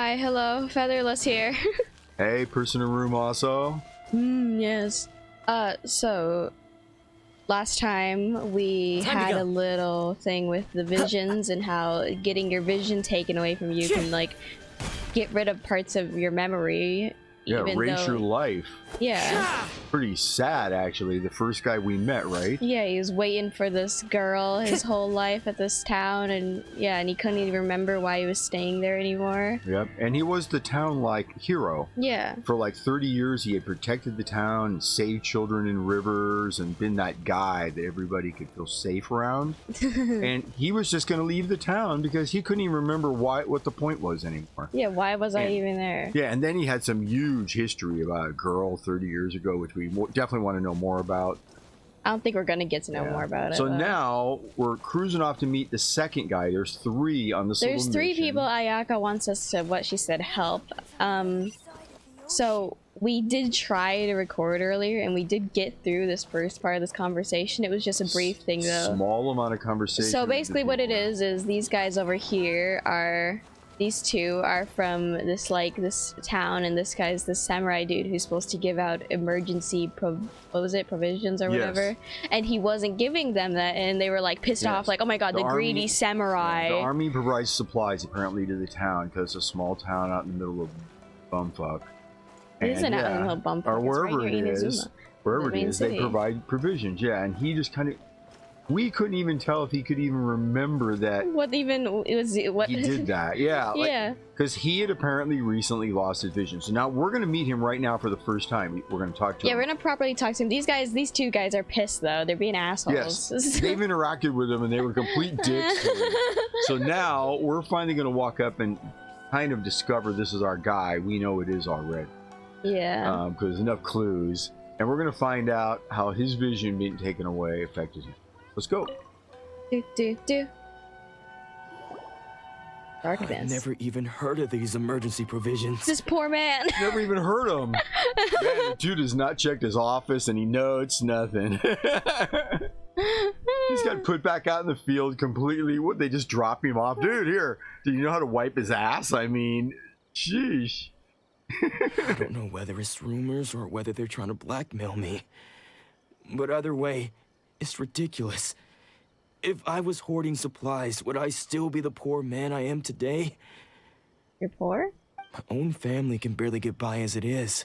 Hi, hello, FeatherLes here. Hey, person in room also. Yes. So last time we had a little thing with the visions and how getting your vision taken away from you can like get rid of parts of your memory. Yeah, erase your life. Yeah. Pretty sad, actually. The first guy we met, right? Yeah, he was waiting for this girl his whole life at this town, and yeah, and he couldn't even remember why he was staying there anymore. Yep, and he was the town-like hero. Yeah. For like 30 years, he had protected the town, and saved children in rivers, and been that guy that everybody could feel safe around. And he was just going to leave the town because he couldn't even remember what the point was anymore. Yeah, why was I even there? Yeah, and then he had some huge history about a girl 30 years ago, which we definitely want to know more about. I don't think we're gonna get to know more about it. So now we're cruising off to meet the second guy. There's three on this. There's three mission. people Ayaka wants us to, what she said, help. So we did try to record earlier, and we did get through this first part of this conversation. It was just a brief thing, though. Small amount of conversation. So basically, what it is these guys over here are. These two are from this town, and this guy's the samurai dude who's supposed to give out emergency provisions or whatever, and he wasn't giving them that, and they were like pissed off, like, oh my god, the greedy samurai. The army provides supplies apparently to the town because it's a small town out in the middle of bumfuck. It isn't out in the middle of bumfuck. Or wherever right it is, wherever it is, they provide provisions. Yeah, and he just kind of. We couldn't even tell if he could even remember that. What he did that? Yeah, yeah. Because he had apparently recently lost his vision. So now we're gonna meet him right now for the first time. We're gonna talk to him. Yeah, we're gonna properly talk to him. These two guys are pissed though. They're being assholes. Yes, they've interacted with him and they were complete dicks to him. So now we're finally gonna walk up and kind of discover this is our guy. We know it is already. Yeah. Because there's enough clues, and we're gonna find out how his vision being taken away affected him. Let's go. Darkness. I've never even heard of these emergency provisions. This poor man. Never even heard of him. Man, the dude has not checked his office, and he notes nothing. He's got put back out in the field completely. What, they just drop him off? Dude, here. Do you know how to wipe his ass? I mean, sheesh. I don't know whether it's rumors or whether they're trying to blackmail me. But either way, it's ridiculous. If I was hoarding supplies, would I still be the poor man I am today? You're poor? My own family can barely get by as it is.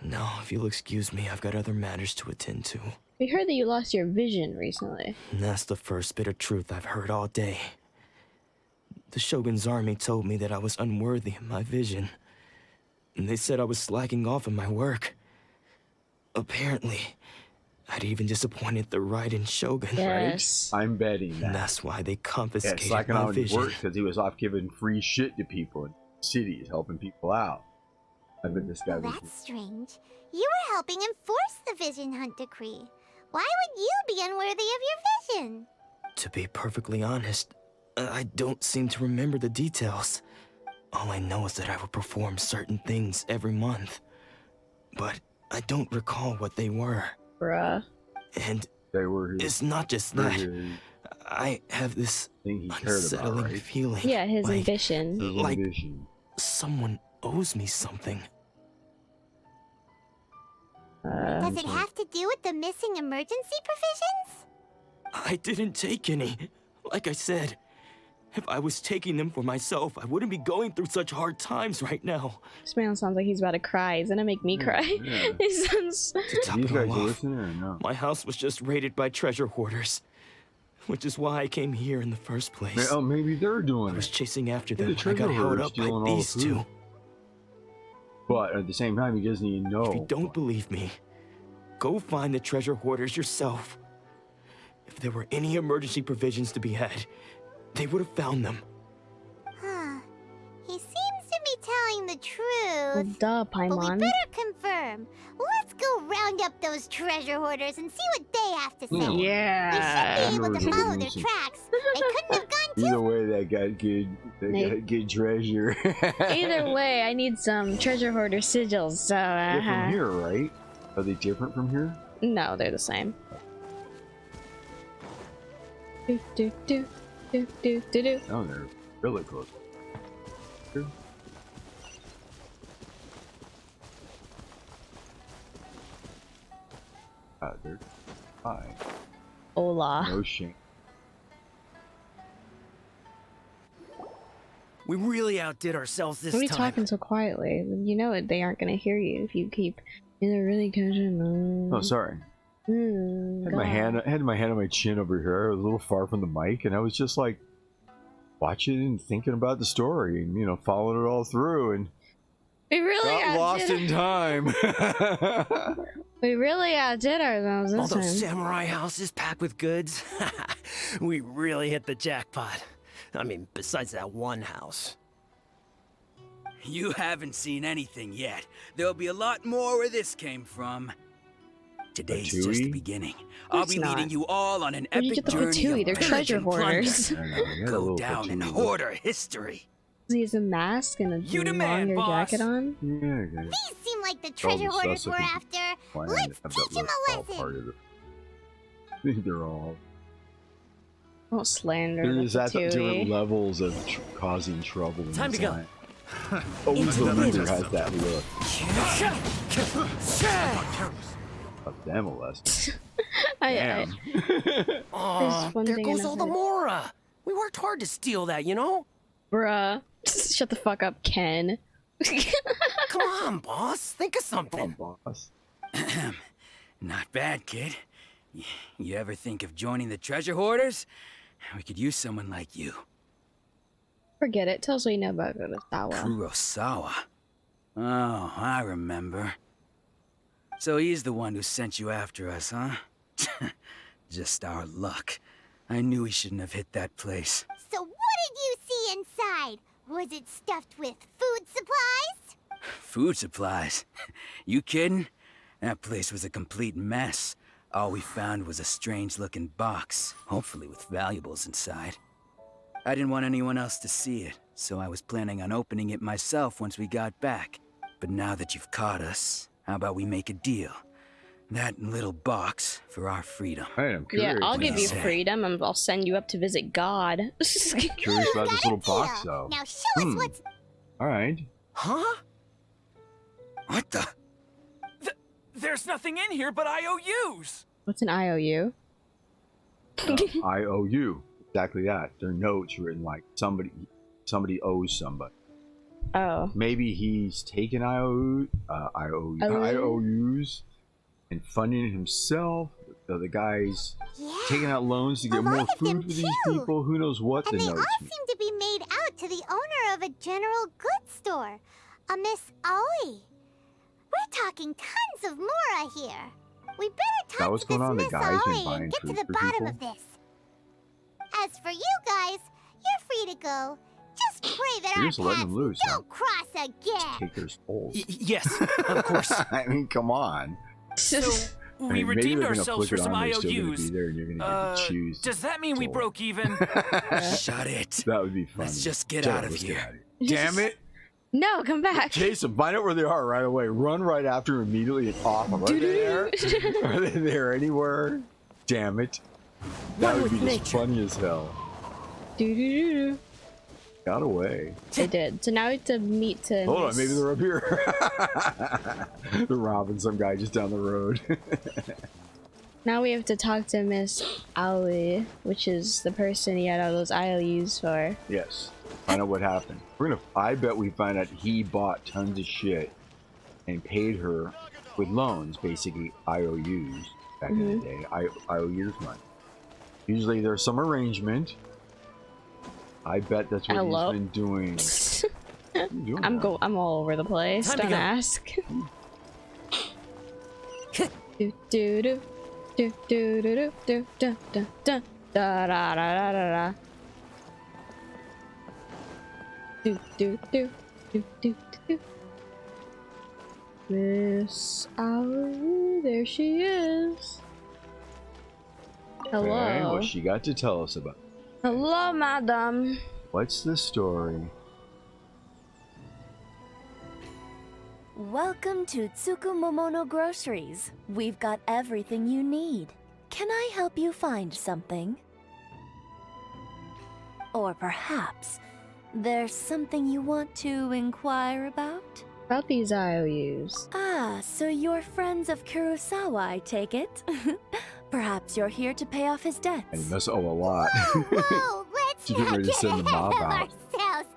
Now, if you'll excuse me, I've got other matters to attend to. We heard that you lost your vision recently. And that's the first bit of truth I've heard all day. The Shogun's army told me that I was unworthy of my vision. And they said I was slacking off in my work. Apparently, I'd even disappointed the Raiden Shogun. Yes. Right? I'm betting that. And that's why they confiscated slacking my on vision. Work because he was off giving free shit to people in cities, helping people out. I bet this guy was... That's strange. You were helping enforce the Vision Hunt decree. Why would you be unworthy of your vision? To be perfectly honest, I don't seem to remember the details. All I know is that I would perform certain things every month. But I don't recall what they were. Bruh. And they were it's not just that. I have this unsettling feeling. Yeah, his like, ambition. Like someone owes me something. Does it have to do with the missing emergency provisions? I didn't take any. Like I said, if I was taking them for myself, I wouldn't be going through such hard times right now. This man sounds like he's about to cry. He's gonna make me cry. Yeah. He sounds... To top These it guys all are off, listening or no? my house was just raided by treasure hoarders, which is why I came here in the first place. Oh, maybe they're doing I was it. chasing after them The when I treasure got held hoarders up by stealing all the these food. two. But at the same time, he doesn't even know. If you don't believe me, go find the treasure hoarders yourself. If there were any emergency provisions to be had, they would have found them. Huh. He seems to be telling the truth. Well, duh, But we Paimon. better confirm. Let's go round up those treasure hoarders and see what they have to say. Yeah. We should be able to follow their tracks. They couldn't have gone too... Either way, they got good treasure. Either way, I need some treasure hoarder sigils, so They're from here, right? Are they different from here? No, they're the same. Do, do, do, do, do, do, do. Oh, they're really close. They're fine. Hola. No shame. We really outdid ourselves this What are you time. talking so quietly? You know it. They aren't gonna hear you if you keep in a really casual. Oh, sorry. Had my hand on my chin over here. I was a little far from the mic, and I was just like watching and thinking about the story, and following it all through, and We really got lost in time. We really outdid ourselves All this those time. samurai houses packed with goods. We really hit the jackpot. I mean, besides that one house. You haven't seen anything yet. There'll be a lot more where this came from. Today's just the Patooey? beginning. I'll be leading you all on an Where'd you epic get the journey Patooey? of They're pillage treasure and plunder. hoarders. I don't know, we had a Go little down in Patooey. hoarder history. He has a mask and a You demand, longer boss. jacket on. Yeah, okay. These seem like the treasure All the hoarders stuff we're that after. Plan Let's to have teach that them a look all part lesson. of it. They're all. Don't slander the There's different Patooey. levels of causing trouble. In Time to this go. line. Always the leader has that look. Of them a lesson. Damn. Aw, one there thing goes and all the nothing. Mora. We worked hard to steal that, you know? Bruh. Shut the fuck up, Ken. Come on, boss. Think of Come on, something. boss. Not bad, kid. You ever think of joining the treasure hoarders? We could use someone like you. Forget it. Tell us what you know about Kurosawa. Kurosawa. Oh, I remember. So he's the one who sent you after us, huh? Just our luck. I knew he shouldn't have hit that place. So what did you see inside? Was it stuffed with food supplies? Food supplies? You kidding? That place was a complete mess. All we found was a strange-looking box, hopefully with valuables inside. I didn't want anyone else to see it, so I was planning on opening it myself once we got back. But now that you've caught us, how about we make a deal? That little box for our freedom. Hey, I'm curious. Yeah, I'll give you Say. freedom and I'll send you up to visit God. Curious about this little Got a box, deal. though. Now show us what's... All right. Huh? What the? There's nothing in here but IOUs. What's an IOU? IOU. Exactly that. They're notes written like somebody owes somebody. Oh. Maybe he's taken IOUs and funding it himself. So the guy's Yeah. taking out loans to A get lot more of them food for these too. people. Who knows what And the they all notes mean. seem to be made out to the owner of a general goods store, a Miss Aoi. We're talking tons of Mora here. We better that talk what's to this going on? The Miss guy's been Aoi buying and get to food the for bottom people? of this. As for you guys, you're free to go. Just pray that You're our just letting paths them loose, huh? don't cross again. Take their souls. Yes, of course. I mean, come on. So I we mean, maybe redeemed they're gonna ourselves flick for it some on, they're still gonna IOUs. be there, and you're gonna get to choose. Does that mean we soul. broke even? Shut it. That would be funny. Let's just get Jared, out of let's get here. out of here. Damn it! No, come back. Chase them. Find out where they are right away. Run right after them immediately and off. Are they there? Are they there anywhere? Damn it! That One would be with just nature. funny as hell. Do-do-do-do. Got away. They did. So now we have to meet to. Hold on, maybe they're up here. They're robbing some guy just down the road. Now we have to talk to Miss Aoi, which is the person he had all those IOUs for. Yes. Find out what happened. I bet we find out he bought tons of shit and paid her with loans, basically IOUs back in the day. IOUs money. Usually there's some arrangement. I bet that's what Hello? he's been doing. What are you doing now? I'm all over the place. Time to Don't go. ask. do do do do do do do do do do da da da da da da. Do do do do do do. Miss Aoi, there she is. Hello. Okay, what she got to tell us about? Hello, madam. What's the story? Welcome to Tsukumomono Groceries. We've got everything you need. Can I help you find something? Or perhaps there's something you want to inquire about? About these IOUs. Ah, so you're friends of Kurosawa, I take it? Perhaps you're here to pay off his debts. And he must owe a lot. Whoa, let's She's getting not ready to get send the ahead mob of out. ourselves.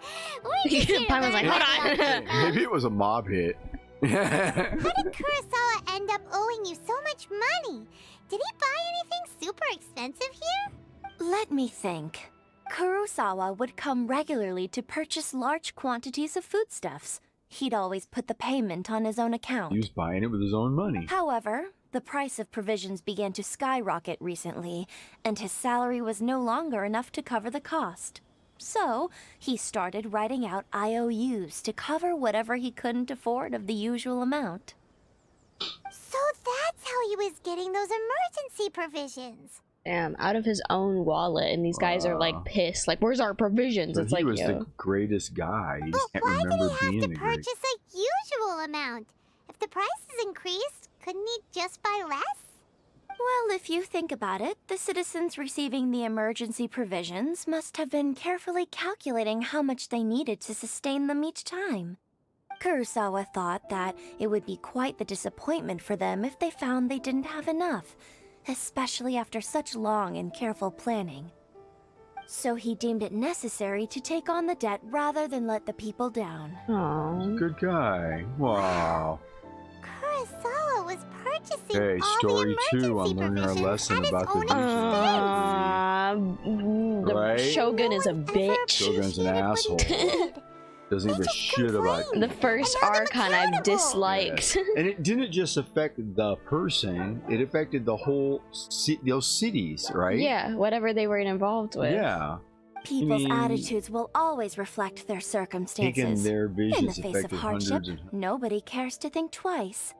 We're just here to Paimon was like, learn hold about on. Maybe it was a mob hit. How did Kurosawa end up owing you so much money? Did he buy anything super expensive here? Let me think. Kurosawa would come regularly to purchase large quantities of foodstuffs. He'd always put the payment on his own account. He was buying it with his own money. However, the price of provisions began to skyrocket recently, and his salary was no longer enough to cover the cost. So, he started writing out IOUs to cover whatever he couldn't afford of the usual amount. So that's how he was getting those emergency provisions. Damn, out of his own wallet, and these guys are like pissed. Like, where's our provisions? So It's he like, was yo. the greatest guy. He But just can't why did remember he have being to the great. purchase a usual amount? If the prices increased, couldn't he just buy less? Well, if you think about it, the citizens receiving the emergency provisions must have been carefully calculating how much they needed to sustain them each time. Kurosawa thought that it would be quite the disappointment for them if they found they didn't have enough, especially after such long and careful planning. So he deemed it necessary to take on the debt rather than let the people down. Aww. Good guy. Wow. Kurosawa was purchasing Hey, all story the 2 on emergency learning our provisions lesson at his about the own vision. The Right? Shogun is a No one ever bitch. Shogun's an appreciated what he asshole. did. Doesn't give a just shit about. complained. The first And hold him archon I've accountable. disliked. And it didn't just affect the person; it affected the whole those cities, right? Yeah, whatever they were involved with. Yeah. People's mean, attitudes will always reflect their Taking circumstances. their In the visions face of affected hardship, hundreds and nobody cares to think twice.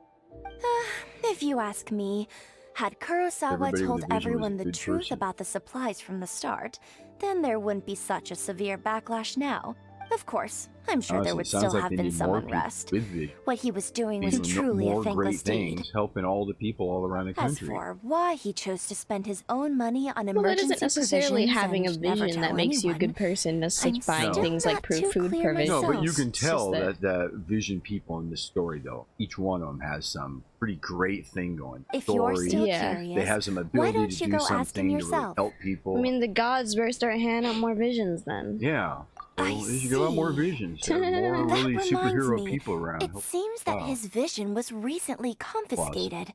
If you ask me, had Kurosawa Everybody with told a vision was a everyone the good truth person. about the supplies from the start, then there wouldn't be such a severe backlash now. Of course, I'm sure there Honestly, would it sounds still like have they been need some more people unrest. with vision. What he was doing was Doing truly a more thankless great deed. things, helping all the people all around the As country. for why he chose to spend his own money on Well, that emergency isn't necessarily provisions having a and never vision that tell makes you a anyone, good person. As such, I'm buying still things like not too food clear provisions. No, but you myself. can It's tell just that the vision people in this story, though, each one of them has some pretty great thing going. If you're Story, still Yeah. curious, they have some why ability don't to you do go ask him something to really yourself? help people. I mean, the gods better start handing out more visions then. yeah. So I they should give out more see. visions. Have more That really reminds superhero me, people around. It seems that Wow. his vision was recently confiscated.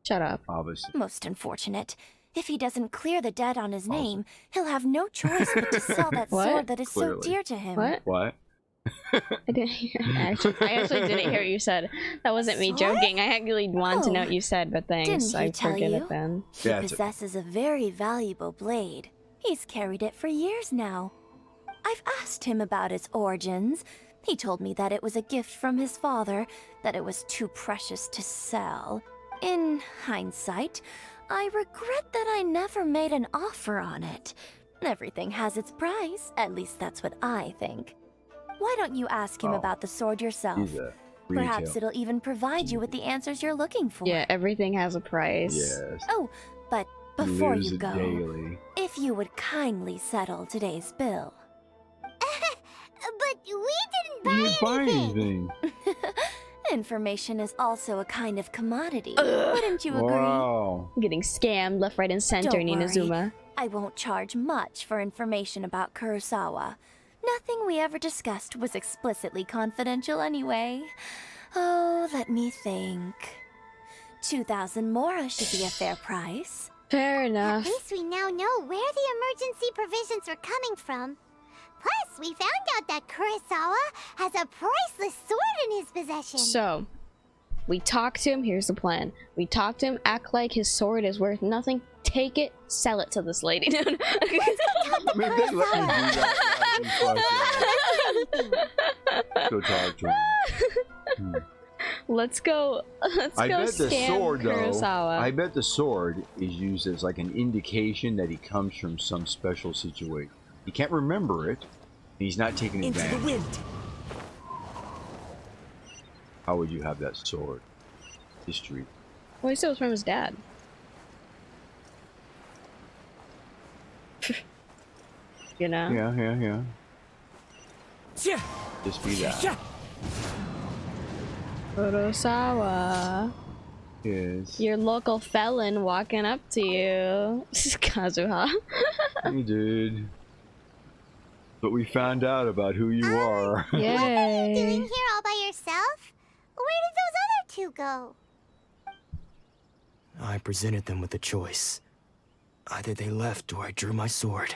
Shut up. Obviously. Most unfortunate. If he doesn't clear the debt on his name, he'll have no choice but to sell that What? sword that is so Clearly. dear to him. What? What? I didn't hear. I actually didn't hear what you said. That wasn't me Sword? joking. I actually wanted to know Oh. what you said, but thanks. Didn't he I tell forget you? it then. He Yeah, it's okay. possesses a very valuable blade. He's carried it for years now. I've asked him about its origins. He told me that it was a gift from his father, that it was too precious to sell. In hindsight, I regret that I never made an offer on it. Everything has its price, at least that's what I think. Why don't you ask him Oh. about the sword yourself? He's a Perhaps retail. it'll even provide you with the answers you're looking for. Yeah, everything has a price. Yes. Oh, but He before lives you it go, daily. if you would kindly settle today's bill. But we didn't buy You didn't buy anything. anything. Information is also a kind of commodity. Wouldn't you agree? Wow. Getting scammed left, right, and center Don't in worry. Inazuma. I won't charge much for information about Kurosawa. Nothing we ever discussed was explicitly confidential anyway. Oh, let me think. 2,000 mora should be a fair price. Fair At enough. least we now know where the emergency provisions are coming from. Plus, we found out that Kurosawa has a priceless sword in his possession. So, we talk to him. Here's the plan. We talk to him, act like his sword is worth nothing, take it, sell it to this lady. I mean, if they let me do that, I'd be fucking- Go talk to him. Let's go. Let's I go bet the scam sword, though. Kurosawa. I bet the sword is used as like an indication that he comes from some special situation. He can't remember it. He's not taking Into the advantage. wind. How would you have that sword? History. Well, he said it was from his dad. You know? Yeah. Yeah. Just be that. Yeah. Kurosawa. Yes. Your local felon walking up to you. Kazuha. Hey, dude. But we found out about who you are. What are you doing Yay. here all by yourself? Where did those other two go? I presented them with a choice. Either they left or I drew my sword.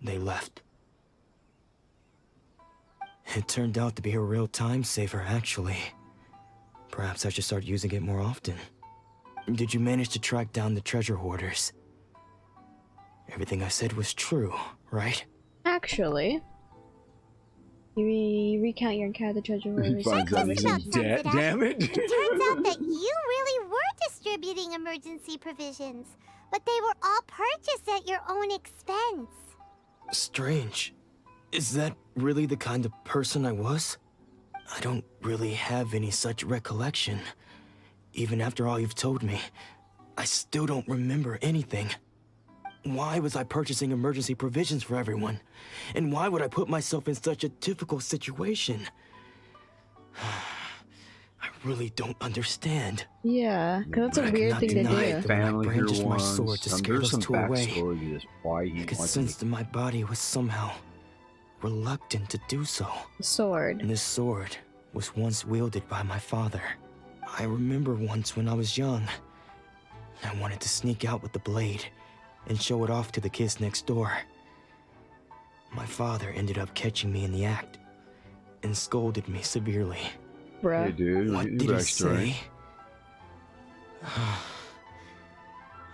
They left. It turned out to be a real time saver, actually. Perhaps I should start using it more often. Did you manage to track down the treasure hoarders? Everything I said was true, right? Actually, you recount your encounter with the treasure He hoarders. finds out he's in Sums debt. it up. Damn it. It turns out that you really were distributing emergency provisions, but they were all purchased at your own expense. Strange. Is that really the kind of person I was? I don't really have any such recollection. Even after all you've told me, I still don't remember anything. Why was I purchasing emergency provisions for everyone? And why would I put myself in such a difficult situation? I really don't understand. Yeah, because that's But a I weird cannot thing to deny do. it. When I Family here brandished my once. sword to scare There's some those two away, backstory to this. Why he I could wants sense to. that my body was somehow reluctant to do so. Sword. And this sword was once wielded by my father. I remember once when I was young, I wanted to sneak out with the blade and show it off to the kids next door. My father ended up catching me in the act and scolded me severely. Bruh. Hey, dude. What your did he backstory. say?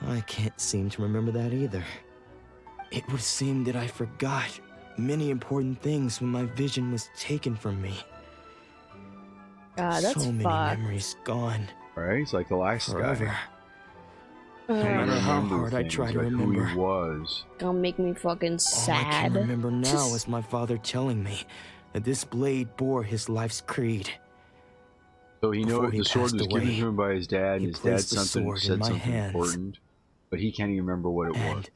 I can't seem to remember that either. It would seem that I forgot many important things when my vision was taken from me. God, that's so many fucked. memories gone Right? He's like the last forever. guy. No matter how Remember hard I things, try to like remember, who he was. Gonna make me fucking all I sad. can remember now is my father telling me that this blade bore his life's creed. So he Before knows he the sword passed was given away, to him by his dad, and he his dad placed the sword in said my something hands. important, but he can't even remember what it was. And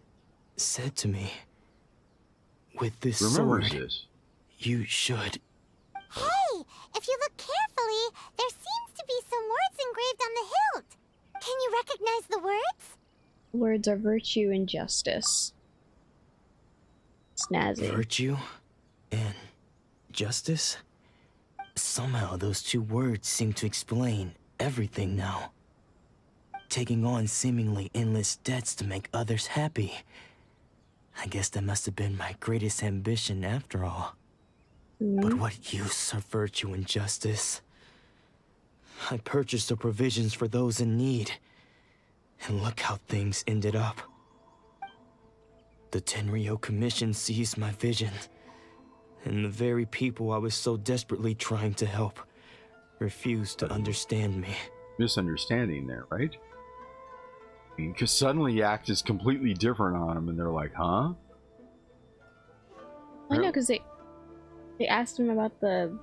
said to me, with this Remembers sword, this. you should. Hey, if you look carefully, there seems to be some words engraved on the hilt. Can you recognize the words? Words are virtue and justice. Snazzy. Virtue and justice? Somehow those two words seem to explain everything now. Taking on seemingly endless debts to make others happy. I guess that must have been my greatest ambition after all. But what use are virtue and justice? I purchased the provisions for those in need. And look how things ended up. The Tenryo Commission seized my vision. And the very people I was so desperately trying to help refused to understand me. Misunderstanding there, right? Because suddenly Act is completely different on him, and they're like, huh? I know, because they asked him about the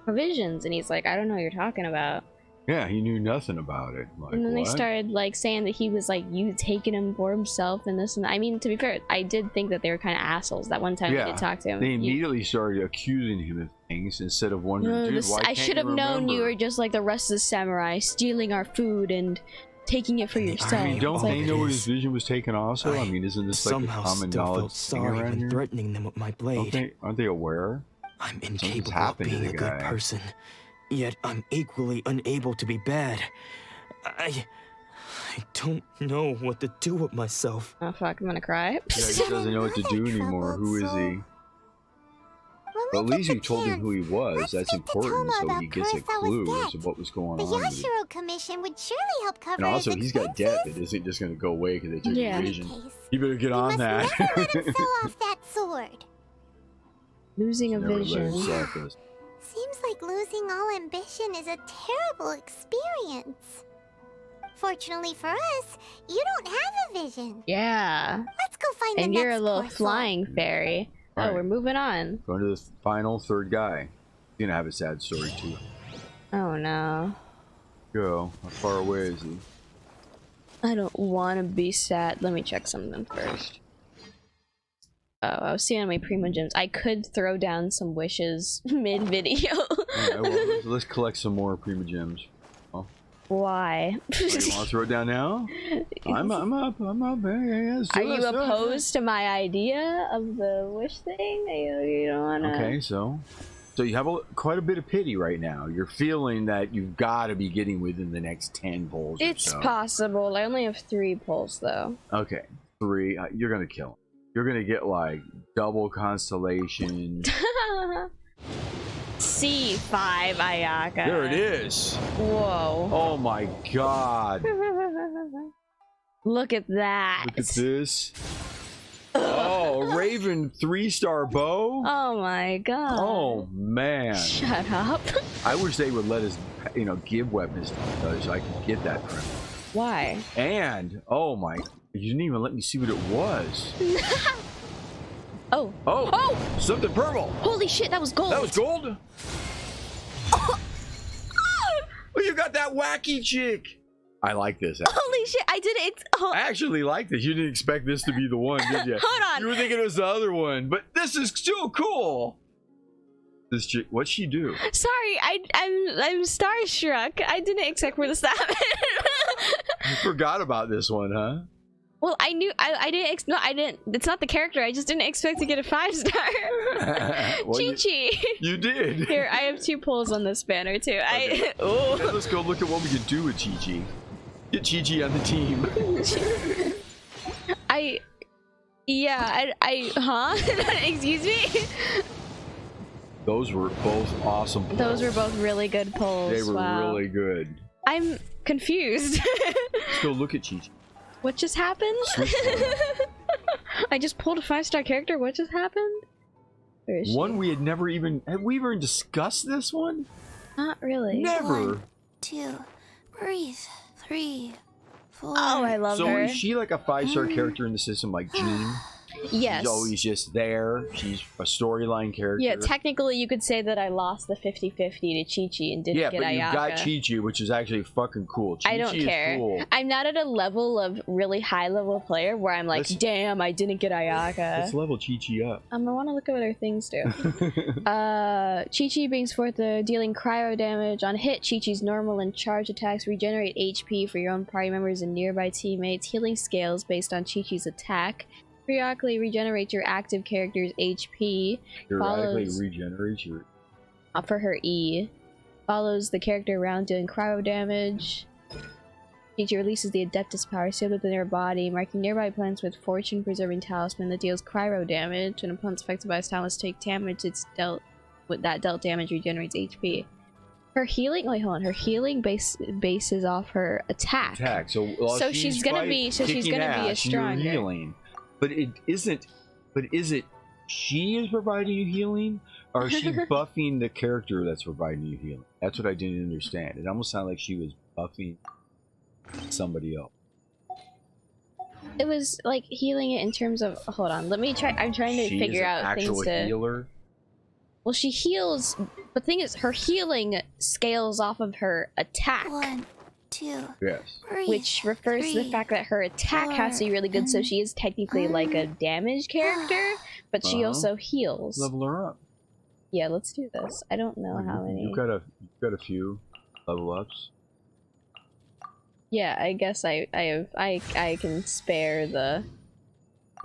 provisions, and he's like, I don't know what you're talking about. Yeah, he knew nothing about it. Like, And then they what? started like saying that he was like you taking him for himself and this and that. I mean, to be fair, I did think that they were kind of assholes that one time we did talk to him. They immediately started accusing him of things instead of wondering, dude, why I can't should have you known you remember?" were just like the rest of the samurai, stealing our food and taking it for And the yourself. I mean, irony don't of they it know is, his vision was taken also? I mean, isn't this like a somehow common still knowledge felt thing sorry around when here? threatening them with my blade. Aren't they aware? I'm incapable of happened to being the a good guy. person, yet I'm equally unable to be bad. I don't know what to do with myself. Oh fuck, I'm gonna cry. Yeah, he doesn't know what to do anymore. Who is he? But at least you told him who he was. let's That's speak to important, Toma so about he gets a Kurosawa's clue debt. as to what was going The on. with it. Yashiro Commission would surely help cover And also, his he's got debt expenses. that isn't just going to go away because they took Yeah. his vision. Case. You better get We on must that. never let him sell off that sword. Losing a Never let vision. him sell this. Seems like losing all ambition is a terrible experience. Fortunately for us, you don't have a vision. Yeah. Let's go find the And next you're a little core sword. flying fairy. Oh, Right. we're moving on. Going to the final third guy. He's going to have a sad story, too. Oh no. Go. How far away is he? I don't want to be sad. Let me check something first. I was seeing my primo gems. I could throw down some wishes mid-video. Alright, well, let's collect some more primo gems. Why? Oh, you want to throw it down now? I'm up. Yeah, Are you opposed to my idea of the wish thing? You don't wanna... Okay, so you have quite a bit of pity right now. You're feeling that you've got to be getting within the next 10 pulls. It's or so. possible. I only have 3 pulls though. Okay, 3. You're gonna kill him. You're gonna get like double constellation. C5 Ayaka. There it is. Whoa. Oh my god. Look at that. Look at this. Oh, Raven 3-star bow. Oh my god. Oh man. Shut up. I wish they would let us, give weapons so I can get that from them. Why? And oh my, you didn't even let me see what it was. Oh. Oh. Oh. Something purple. Holy shit, that was gold. That was gold. Oh, you got that wacky chick. I like this. Actually. Holy shit, I didn't. I actually like this. You didn't expect this to be the one, did you? Hold on. You were thinking it was the other one, but this is still cool. This chick, what'd she do? Sorry, I'm starstruck. I didn't expect for this to happen. You forgot about this one, huh? Well, I knew I didn't. No, I didn't. It's not the character. I just didn't expect to get a 5-star. Well, Qiqi. You did. Here, I have 2 pulls on this banner too. Okay. Oh. Yeah, let's go look at what we can do with Qiqi. Get Qiqi on the team. Huh? Excuse me? Those were both awesome pulls. Those were both really good pulls. They were wow. really good. I'm confused. Let's go look at Qiqi. What just happened? I just pulled a 5-star character. What just happened? Where is she? One we had never even... Have we ever discussed this one? Not really. Never. 1, 2, breathe. 3, 4. Oh, I love So her. is she like a 5-star character in the system like Jean? Yes. She's always just there. She's a storyline character. Yeah, technically you could say that I lost the 50-50 to Qiqi and didn't Yeah, get but Ayaka. you got Qiqi, which is actually fucking cool. Qiqi I don't care. Is cool. I'm not at a level of really high level player where I'm like, damn, I didn't get Ayaka. Let's level Qiqi up. I want to look at what her things do. Qiqi brings forth the dealing cryo damage. On hit, Qiqi's normal and charge attacks regenerate HP for your own party members and nearby teammates. Healing scales based on Qiqi's attack. Periodically regenerates your active character's HP. Periodically regenerates your... For her E. Follows the character around doing cryo damage. Qiqi releases the Adeptus power sealed within her body, marking nearby plants with fortune preserving talisman that deals cryo damage. When opponents affected by this talisman take damage, that dealt damage regenerates HP. Her healing, wait, hold on. Her healing bases off her attack. So she's gonna be a stronger. Healing. But it isn't. But is it she is providing you healing, or is she buffing the character that's providing you healing? That's what I didn't understand. It almost sounded like she was buffing somebody else. It was like healing it in terms of. Hold on, let me try. I'm trying to figure out things to. Healer? Well, she heals. But the thing is, her healing scales off of her attack. 1, 2. Yes. Breathe. Which refers 3, to the fact that her attack has to be really good, so she is technically like a damage character, but she also heals. Level her up. Yeah, let's do this. I don't know how many. You've got a few level ups. Yeah, I guess I can spare the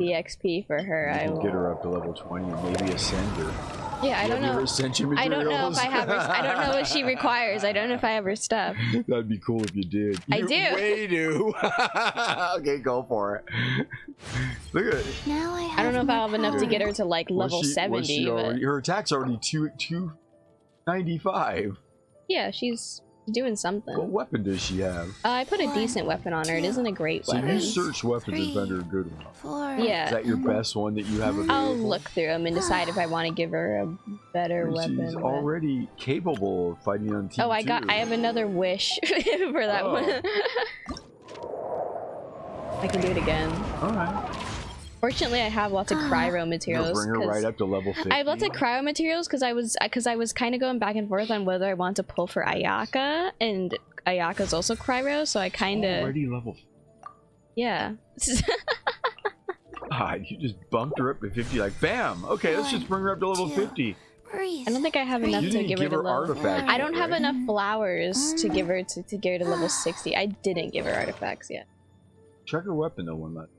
XP for her. You I can will get her up to level 20 and maybe ascend her. Yeah, I don't know. I don't know if I have her. I don't know what she requires. I don't know if I have her stuff. That'd be cool if you did. I do. Way do. Okay, go for it. Look at it. Now I don't know if I'll have enough to get her to like level 70. But... Her attack's already 295. Yeah, she's doing something. What weapon does she have? I put a decent weapon on her. It isn't a great So weapon. you search weapons and find her a good one. 4. Yeah. Is that your best one that you have available? I'll look through them and decide if I want to give her a better weapon. She's already capable of fighting on team 2. I have another wish for that one. I can do it again. Alright. Fortunately, I have lots of cryo materials. Bring her right up to level 50. I have lots of cryo materials because I was kind of going back and forth on whether I want to pull for Ayaka, and Ayaka's also cryo, so I kind of already level. Yeah. God, you just bumped her up to 50 like bam. Okay, let's just bring her up to level 50. Breathe. I don't think I have enough You to didn't give her give to her level. artifacts I don't yet, have right? enough flowers to give her to get her to level 60. I didn't give her artifacts yet. Check her weapon though, one left.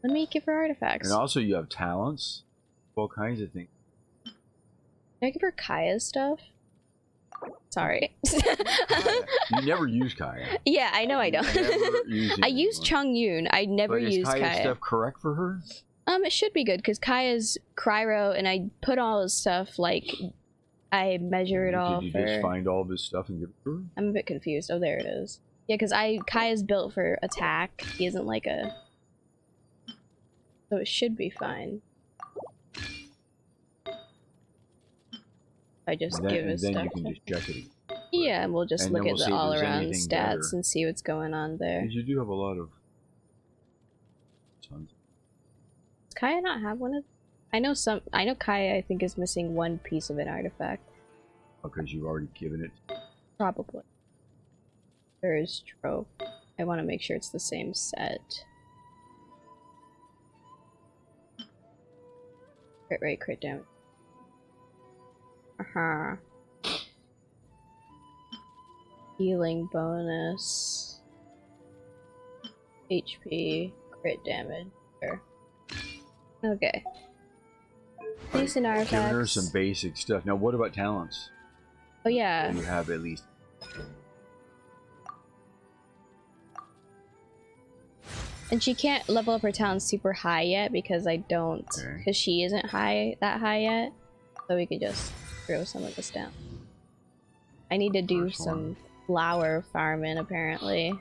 Let me give her artifacts. And also you have talents. All kinds of things. Can I give her Kaya's stuff? Sorry. You never use Kaya. Yeah, I know I don't. I use Chung Yoon. I never But is use Kaya's Kaya. stuff correct for her? It should be good because Kaya's Cryo, and I put all his stuff like I measure it all. Did you for... just find all of his stuff and give it to her? I'm a bit confused. Oh, there it is. Yeah, because Kaya's built for attack. He isn't like a. So it should be fine. I just give his then stuff. you can just check it. Yeah, and we'll just And look then at we'll the see if all there's around anything stats better. and see what's going on there. Because you do have a lot of tons. Does Kaya not have one of? I know Kaya, I think, is missing one piece of an artifact. Because you've already given it. Probably. There is trope. I want to make sure it's the same set. Crit rate, crit damage. Healing bonus. HP, crit damage. Sure. Okay. Decent artifacts. Giving her some basic stuff. Now, what about talents? Oh yeah. You have at least. And she can't level up her talent super high yet because I don't, because she isn't that high yet. So we could just throw some of this down. I need to do some flower farming apparently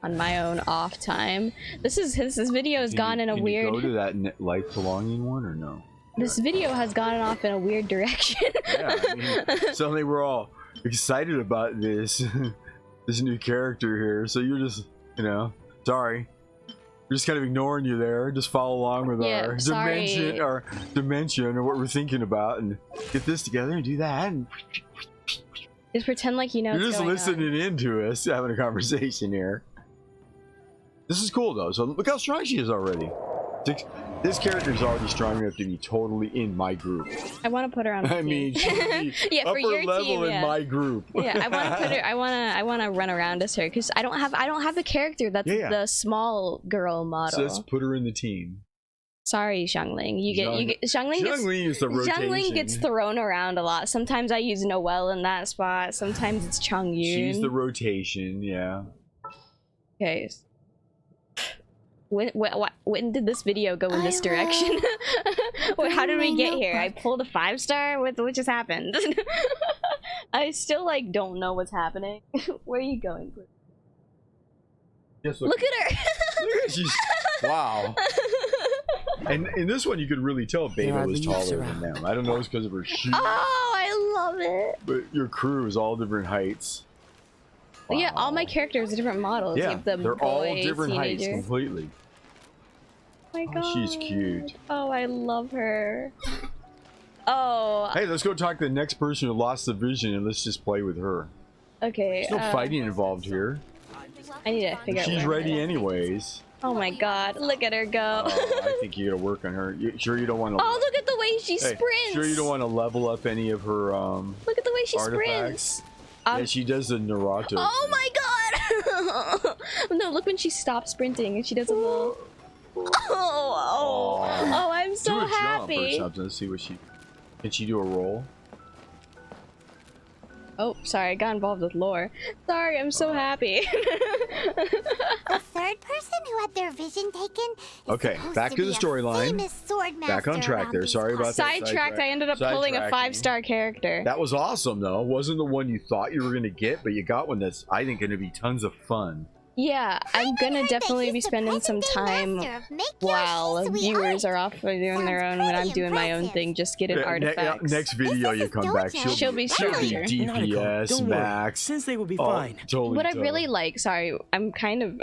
on my own off time. This video has gone in a weird. Can you go to that life belonging one or no? This video has gone off in a weird direction. Yeah, I mean, suddenly we're all excited about this new character here. So you're just, sorry. We're just kind of ignoring you there. Just follow along with our dimension or what we're thinking about and get this together and do that. And just pretend like you know you're what's just going listening into us, having a conversation here. This is cool though. So look how strong she is already. This character is already strong enough to be totally in my group. I want to put her on. I mean, she'd be yeah, upper for your level team, in my group. Yeah, I want to put her. I want to run around as her because I don't have the character that's the small girl model. So let's put her in the team. Sorry, Xiangling. Xiangling is the rotation. Xiangling gets thrown around a lot. Sometimes I use Noelle in that spot. Sometimes it's Chung Yoon. She's the rotation, yeah. Okay. When did this video go in this direction? How did we get here? I pulled a 5-star? What just happened? I still don't know what's happening. Where are you going? Yes, look at her! She's, wow. And in this one you could really tell Beta was taller than them. I don't know if it's because of her shoes. Oh, I love it! But your crew is all different heights. Wow. Yeah, all my characters are different models. Yeah, they're all different teenager. heights completely. Oh my god. She's cute. Oh, I love her. Oh. Hey, let's go talk to the next person who lost the vision and let's just play with her. Okay. There's no fighting involved here. I need to figure out. She's ready anyways. Oh my god, look at her go. I think you gotta work on her. Sure you don't want to... Oh, look at the way she sprints! Sure you don't want to level up any of her look at the way she artifacts? Sprints! Yeah, she does the Naruto. Oh my god! No, look when she stops sprinting and she does a little... Oh, I'm so happy! Do a jump or something. Let's see what she... Can she do a roll? Oh, sorry, I got involved with lore. Sorry, I'm so happy. The third person who had their vision taken is okay, back to the storyline. Back on track there. Sorry about that. Sidetracked. I ended up pulling a 5-star character. That was awesome, though. It wasn't the one you thought you were going to get, but you got one that's, I think, going to be tons of fun. Yeah, I'm gonna definitely be spending some time while viewers are off doing their own when I'm doing my own thing, just getting artifacts. Next video you come back, she'll be DPS, max. Since they will be fine. Totally what I really like, sorry, I'm kind of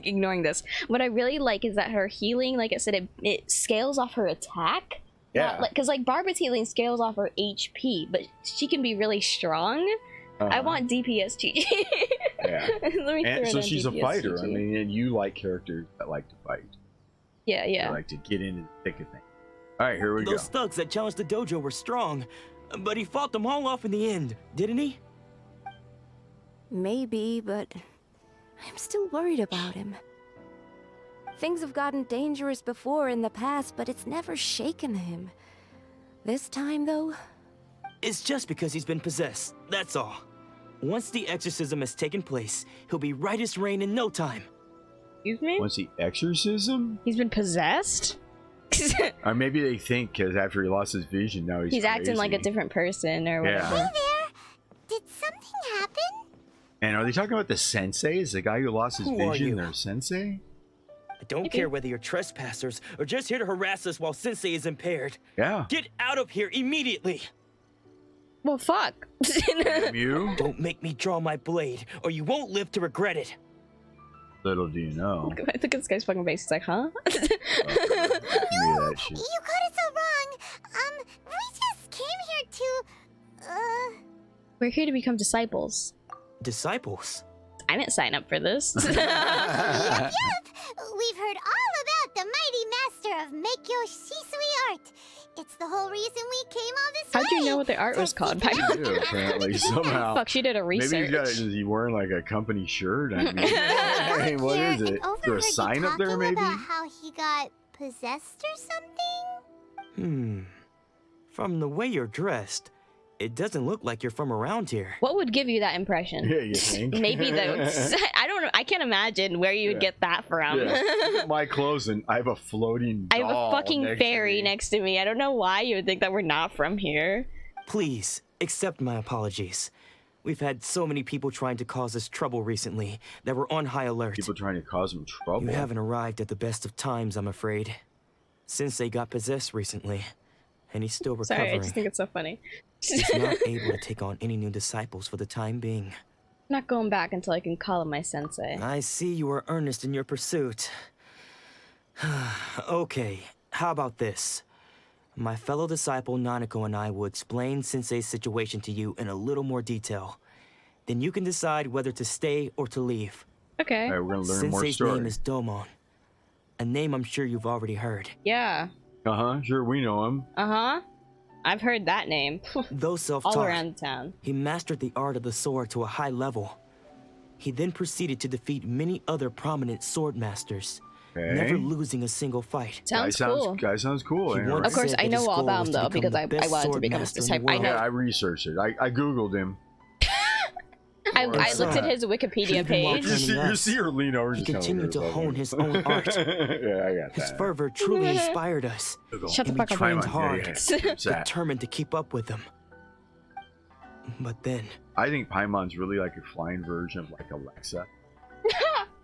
ignoring this. What I really like is that her healing, like I said, it scales off her attack. Yeah. Because like Barbara's healing scales off her HP, but she can be really strong. I want DPS Qiqi. Yeah. Let me and so she's DPS a fighter. Qiqi. I mean, and you like characters that like to fight. Yeah. They like to get into the thick of things. All right, here we go. Those thugs that challenged the dojo were strong, but he fought them all off in the end, didn't he? Maybe, but I'm still worried about him. Things have gotten dangerous before in the past, but it's never shaken him. This time, though... It's just because he's been possessed, that's all. Once the exorcism has taken place, he'll be right as rain in no time. Excuse me? Once the exorcism? He's been possessed? Or maybe they think because after he lost his vision, now he's acting like a crazy. different person or Yeah. whatever. Hey there! Did something happen? And are they talking about the sensei? Is the guy who lost his Who are vision you? their sensei? I don't care whether you're trespassers or just here to harass us while Sensei is impaired. Yeah. Get out of here immediately! Well, fuck. Damn you. Don't make me draw my blade, or you won't live to regret it. Little do you know. Look at this guy's fucking face. He's like, huh? Give me that shit. You got it so wrong. We just came here to, We're here to become disciples. Disciples? I didn't sign up for this. We've heard all about the mighty master of Make-Yo Shisui art. It's the whole reason we came all this way. How'd you know what the art was called? You do, apparently, somehow. Fuck, she did a Maybe research. is he wearing like a company shirt? I mean, I hey, what here is it? and Is there overheard a sign you up there, talking maybe? about how he got possessed or something? From the way you're dressed, it doesn't look like you're from around here. What would give you that impression? Yeah, you think? Maybe the... I don't know. I can't imagine where you would get that from. Yeah. Look at my clothes, and I have a floating I have a doll fucking next fairy to me. next to me. I don't know why you would think that we're not from here. Please, accept my apologies. We've had so many people trying to cause us trouble recently that we're on high alert. People trying to cause him trouble. You haven't arrived at the best of times, I'm afraid. Sensei got possessed recently, and he's still recovering. Sorry, I just think it's so funny. He's not able to take on any new disciples for the time being. I'm not going back until I can call him my sensei. I see you are earnest in your pursuit. Okay, how about this? My fellow disciple Nanako and I will explain Sensei's situation to you in a little more detail. Then you can decide whether to stay or to leave. Okay. All right, we're gonna learn more Sensei's stories. name is Domon, a name I'm sure you've already heard. Yeah. Sure, we know him. Uh-huh. I've heard that name. Though All self-taught, around town. he mastered the art of the sword to a high level. He then proceeded to defeat many other prominent sword masters, never losing a single fight. Sounds cool. Guy sounds cool. He ain't it, once right? Of course, said I that know his all goal about was him, to though, become because the I best wanted to sword become a master in the disciple. I world. know. Yeah, I researched it. I googled him. I looked at his Wikipedia Keep him page. watching. You see her lean over. He just telling continued her to about hone him. his own art. Yeah, I got His that. fervor truly inspired us. Shut the and fuck we up. trained Paimon, hard, yeah. Sad. determined to keep up with him. But then, I think Paimon's really like a flying version of like Alexa.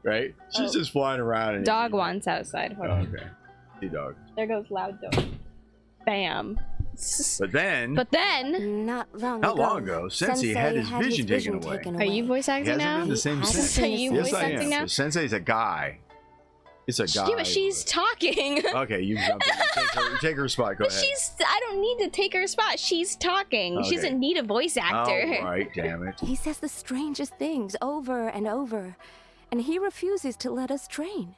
Right? She's just flying around. And Dog wants outside. Hold Oh, on. okay. See dog. There goes loud dog. Bam. But then, But then, Not long ago, Sensei had his vision taken away. are you voice he acting hasn't now? been the same He hasn't since. Are been the you same. voice Yes, I acting am. now? So Sensei's a guy. It's a guy. Yeah, but she's talking. Okay, you jump in. You take her spot. Go But ahead. I don't need to take her spot. She's talking. She Okay. doesn't need a voice actor. All right, damn it. He says the strangest things over and over, and he refuses to let us train.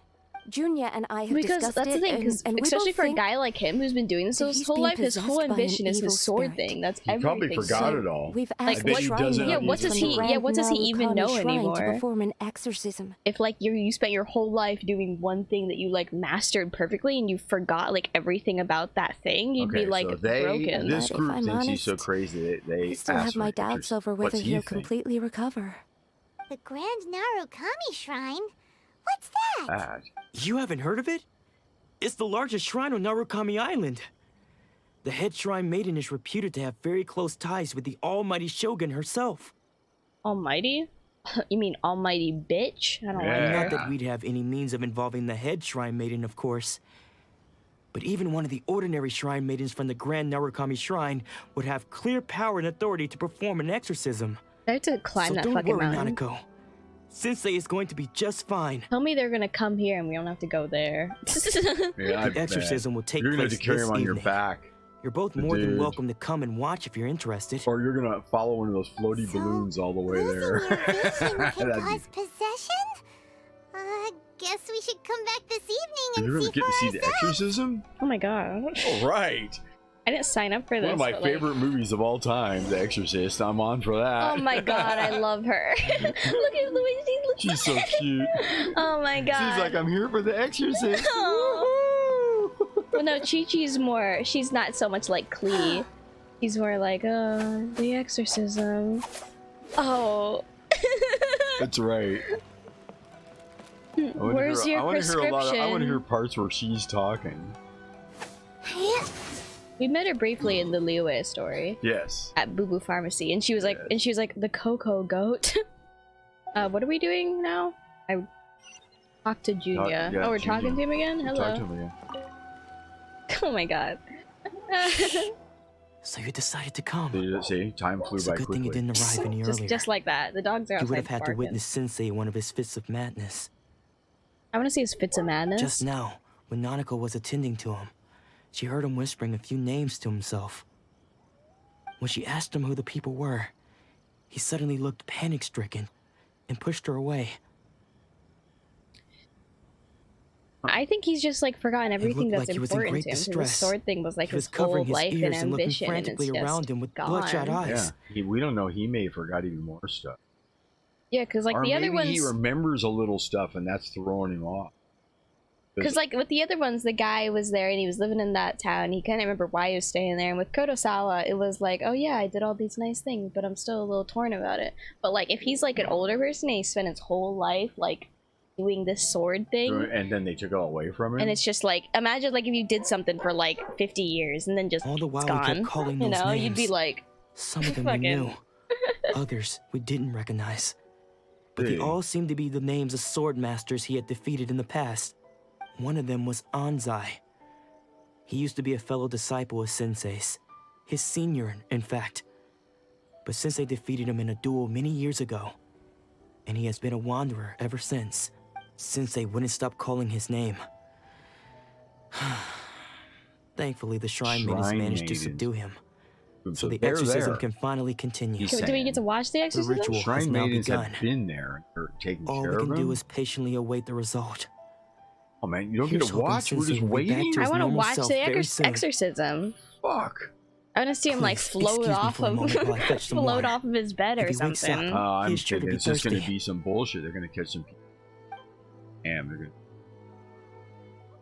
Junya and I have Because discussed that's the it, thing, because and we especially both for a think guy like him who's been doing this that his he's whole being life, his whole possessed by an ambition is evil his sword spirit. thing. That's He everything. probably forgot it all. We've Like, asked bet the he doesn't shrine Yeah, maidens what does from he- the yeah, Grand what does he even Narukami know shrine anymore? to perform an exorcism. If like you spent your whole life doing one thing that you like mastered perfectly and you forgot like everything about that thing, you'd be like so they, broken. this But if group I'm thinks he's so honest, crazy that they I still ask have for my pictures. doubts over What's whether he he'll think? completely recover. The Grand Narukami Shrine? What's that? That. you haven't heard of it? It's the largest shrine on Narukami Island. The head shrine maiden is reputed to have very close ties with the almighty shogun herself. Almighty? You mean almighty bitch? I don't Yeah. like Not her. that we'd have any means of involving the head shrine maiden, of course. But even one of the ordinary shrine maidens from the Grand Narukami Shrine would have clear power and authority to perform an exorcism. I have to climb So that don't fucking worry, mountain. Nanako. Sensei is going to be just fine. Tell me they're gonna come here and we don't have to go there. Yeah, I The exorcism will take You're gonna have place to carry this him on your evening. back, You're both more than Dude. welcome to come and watch if you're interested. or you're gonna follow one of those floaty So, balloons all the way losing there. your vision can That'd be- cause possession? Guess we should come back this evening You're and gonna see get for to see the ourselves. exorcism? Oh my god. All right. I didn't sign up for this. One of my but, like, favorite movies of all time, The Exorcist. I'm on for that. Oh my god, I love her. Look at the way she looks. She's so cute. Oh my god. She's like, I'm here for The Exorcist. Aw. Well, no, Qiqi's more. She's not so much like Klee. She's more like, the exorcism. Oh. That's right. Where's your prescription? I want to hear parts where she's talking. We met her briefly in the Liyue story Yes. at Boo Boo Pharmacy, and she was like, Yes. the Coco Goat. What are we doing now? I talked to Junia. yeah, Oh, we're Junia. talking to him again. Hello. Talk to me again. Oh my god. So you decided to come. See, time flew It's a by good quickly. thing you didn't arrive any earlier. just like that. The dogs are You outside would have had to barking. witness Sensei one of his fits of madness. I want to see his fits of madness. Just now, when Nanako was attending to him, she heard him whispering a few names to himself. When she asked him who the people were, he suddenly looked panic-stricken and pushed her away. I think he's just like forgotten everything looked that's like he was in important great to him. 'Cause distress. The sword thing was like He was his whole covering his life and ears and looking ambition, and it's frantically just around him with gone. bloodshot Yeah, eyes. we don't know. He may have forgot even more stuff. Yeah, because like or the other maybe ones, he remembers a little stuff, and that's throwing him off. because like with the other ones, the guy was there and he was living in that town. He couldn't remember why he was staying there. And with Kotosawa, it was like, oh yeah, I did all these nice things, but I'm still a little torn about it. But like if he's like an older person and he spent his whole life like doing this sword thing, And then they took it all away from him. and it's just like, imagine like if you did something for like 50 years and then just All the while it's we kept gone. calling You those know, you'd be names. like, Some of them fucking- we knew, others we didn't recognize. But they Hey. all seemed to be the names of sword masters he had defeated in the past. One of them was Anzai. He used to be a fellow disciple of Sensei's, his senior, in fact. But Sensei defeated him in a duel many years ago, and he has been a wanderer ever since. Sensei wouldn't stop calling his name. Thankfully, the Shrine Maidens Shrine managed to Maidens. subdue him, so the they're exorcism there. can finally continue. He's do we get to watch the exorcism? ritual has Shrine now maidens begun. have been there or taken All care we of can him. do is patiently await the result. Oh man, you don't Here's get to hoping watch. We're Sensei just will be back waiting. to I his want to normal watch self the very soon. exorcism. Fuck. I want to see him like Please, float excuse me off for a of moment while I fetch some float water. off of his bed If or he wakes up, something. I'm He's sure to kidding. be It's just going to thirsty. be some bullshit. They're going to catch some people. Damn, they're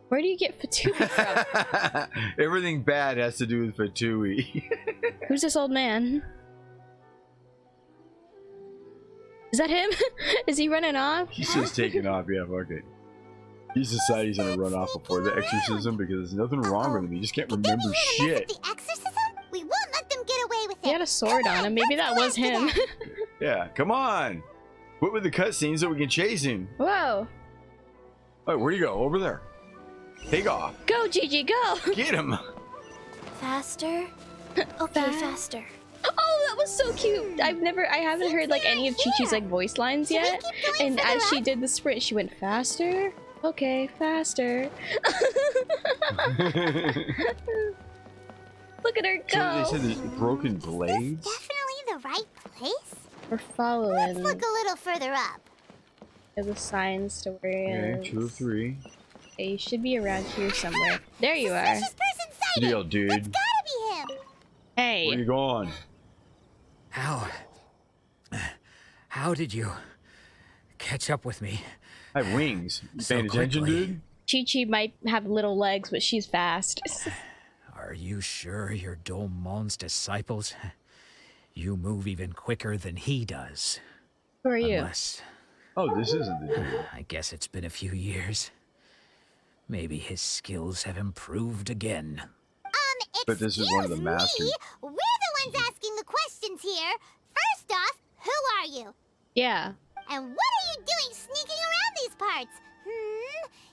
Where do you get Fatui from? gonna... Everything bad has to do with Fatui. Who's this old man? Is that him? Is he running off? He's just taking off. Yeah, fuck it. He decided he's going to run off before the exorcism because there's nothing wrong with him. He just can't Did they remember mean to mess shit. with the exorcism? We won't let them get away with it. He had a sword on him. Maybe that was him. Yeah, come on. Quit with the cutscenes so we can chase him. Whoa. Oh, where'd he go? Over there. Take off. Go, Gigi, go! Get him. Faster? Okay, faster. Oh, that was so cute. I haven't heard like any of Qiqi's like voice lines Should we yet. keep going And further as she up? did the sprint, she went faster. Okay, faster. Look at her So go. they said there's broken Is blades? this definitely the right place? We're Let's following look a little further up. the signs to where he Okay, is. 2 of 3. Okay, you should be around here somewhere. There you are. Suspicious person sighted. Deal, dude. It's gotta be him. Hey. Where you going? How did you catch up with me? I have wings. You So paying attention, quickly. dude? Qiqi might have little legs, but she's fast. Are you sure you're Domon's disciples? You move even quicker than he does. Who are you? Unless, Oh, this isn't the dude. I guess it's been a few years. Maybe his skills have improved again. But this is one of the excuse masters. me, we're the ones asking the questions here. First off, who are you? Yeah. And what are you doing sneaking around these parts?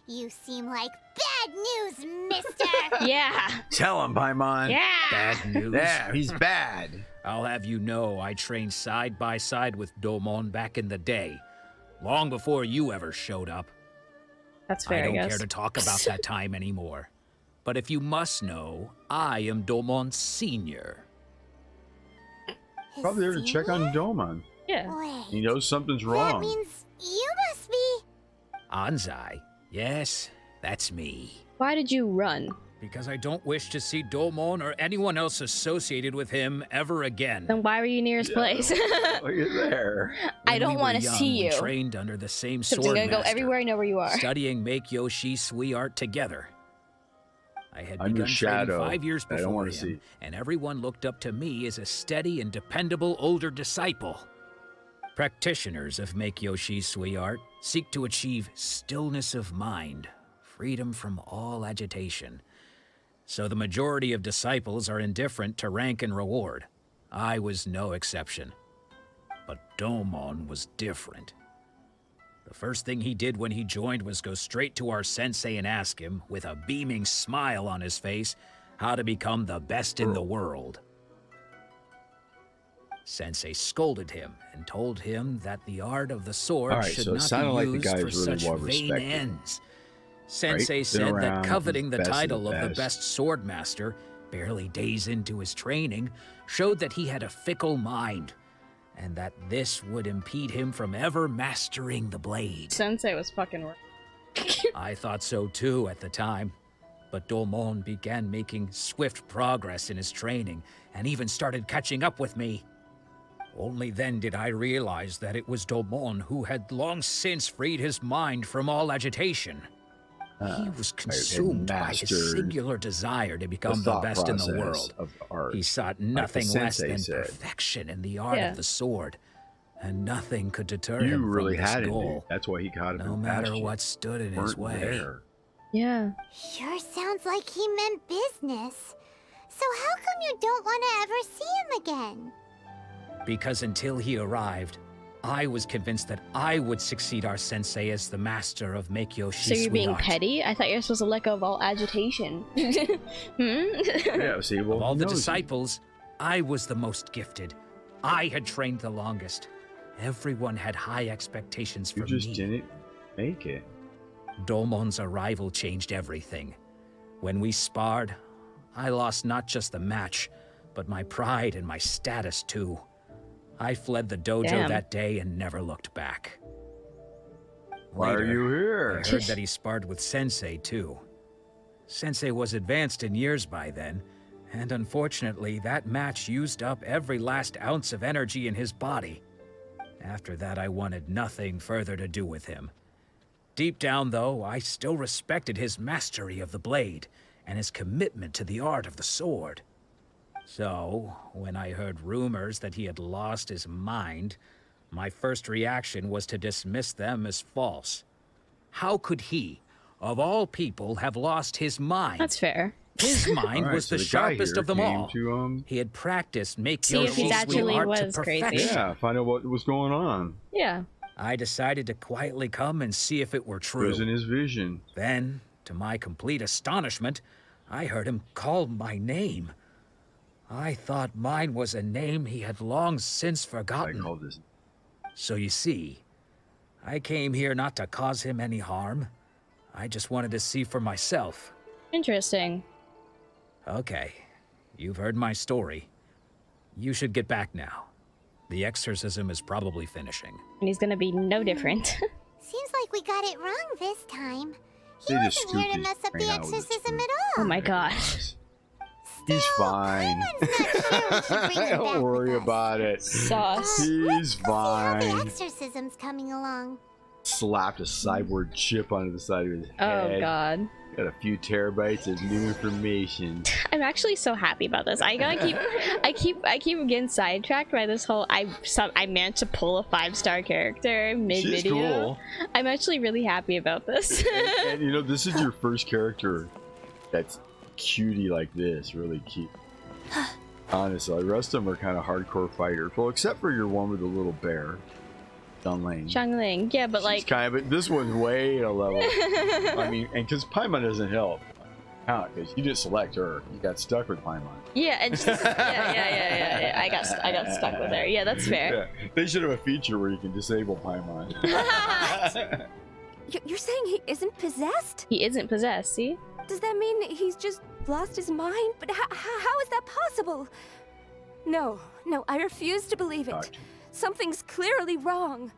You seem like bad news, mister. Yeah. Tell him, Paimon. Yeah. Bad news. Yeah, he's bad. I'll have you know I trained side by side with Domon back in the day, long before you ever showed up. That's fair, I don't guess. care to talk about that time anymore. But if you must know, I am Domon's senior. His Probably there to check on senior? Domon. Yeah. He Wait, knows something's that wrong. means you must be... Anzai? Yes, that's me. Why did you run? Because I don't wish to see Domon or anyone else associated with him ever again. Then why were you near his place? Oh, you're there. I When don't we were want to young, see we you. trained under the same Except sword I'm gonna go master, everywhere I know where you are. studying make Yoshi sui art together. I had I'm your begun training shadow. 5 years I don't before wanna him, see. and everyone looked up to me as a steady and dependable older disciple. Practitioners of make Yoshi sui art seek to achieve stillness of mind, freedom from all agitation. So the majority of disciples are indifferent to rank and reward. I was no exception. But Domon was different. The first thing he did when he joined was go straight to our sensei and ask him, with a beaming smile on his face, how to become the best in the world. Sensei scolded him and told him that the art of the sword All right, should so it not sounded be like the used guy for is really such well vain respected. ends. Sensei Been said around, that coveting the he's best of the title of the best. best sword master, barely days into his training, showed that he had a fickle mind, and that this would impede him from ever mastering the blade. Sensei was fucking I thought so too at the time, but Domon began making swift progress in his training and even started catching up with me. Only then did I realize that it was Domon who had long since freed his mind from all agitation. He was consumed by his mastered singular desire to become the thought best in the process world. of art. He sought Like the nothing less sensei than said. perfection in the art Yeah. of the sword, and nothing could deter You him really from this had it, dude. goal, That's why he caught him. no in matter pasture. what stood in You his weren't way. there. Yeah. Sure sounds like he meant business. So how come you don't want to ever see him again? Because until he arrived, I was convinced that I would succeed our sensei as the master of make Yoshi So you're being art. petty? I thought you were supposed to let go of all agitation. Yeah, see, well, Of all he the knows you. disciples, I was the most gifted. I had trained the longest. Everyone had high expectations You for just me. didn't make it. Domon's arrival changed everything. When we sparred, I lost not just the match, but my pride and my status too. I fled the dojo Damn. that day and never looked back. Why are Later, you here? I heard that he sparred with Sensei too. Sensei was advanced in years by then, and unfortunately that match used up every last ounce of energy in his body. After that I wanted nothing further to do with him. Deep down though, I still respected his mastery of the blade and his commitment to the art of the sword. So, when I heard rumors that he had lost his mind, my first reaction was to dismiss them as false. How could he, of all people, have lost his mind? That's fair. His mind All right, was so the the guy sharpest here of them came all. to, He had practiced make See if he Yoshi's actually art was to crazy. perfection. Yeah, find out what was going on. Yeah. I decided to quietly come and see if it were true. It was in his vision. Then, to my complete astonishment, I heard him call my name. I thought mine was a name he had long since I forgotten. called this. So you see, I came here not to cause him any harm. I just wanted to see for myself. Interesting. Okay, you've heard my story. You should get back now. The exorcism is probably finishing. And he's gonna be no different. Seems like we got it wrong this time. He They just wasn't here to scooped his mess up the brain out with a exorcism spoon. at all. Oh my gosh. He's fine. Paimon's not here. We should bring him back Don't worry with us. about it. Sauce. He's Let's go see how the fine. exorcism's coming along. Slapped a cyborg chip onto the side of his head. Oh god. Got a few terabytes of new information. I'm actually so happy about this. I keep getting sidetracked by this whole I managed to pull a 5-star character mid She's video. cool. I'm actually really happy about this. And you know, this is your first character that's cutie like this, really cute. Honestly, the rest of them are kind of hardcore fighters. Well, except for your one with the little bear, Dunlane. Xiangling, yeah, but like, kind of, but this one's way at a level. I mean, and because Paimon doesn't help, because you didn't select her, you got stuck with Paimon. yeah, and just, yeah. I got stuck with her. Yeah, that's fair. Yeah, they should have a feature where you can disable Paimon. You're saying he isn't possessed? He isn't possessed. See? Does that mean he's just lost his mind? But how is that possible? No, I refuse to believe it. Gotcha. Something's clearly wrong.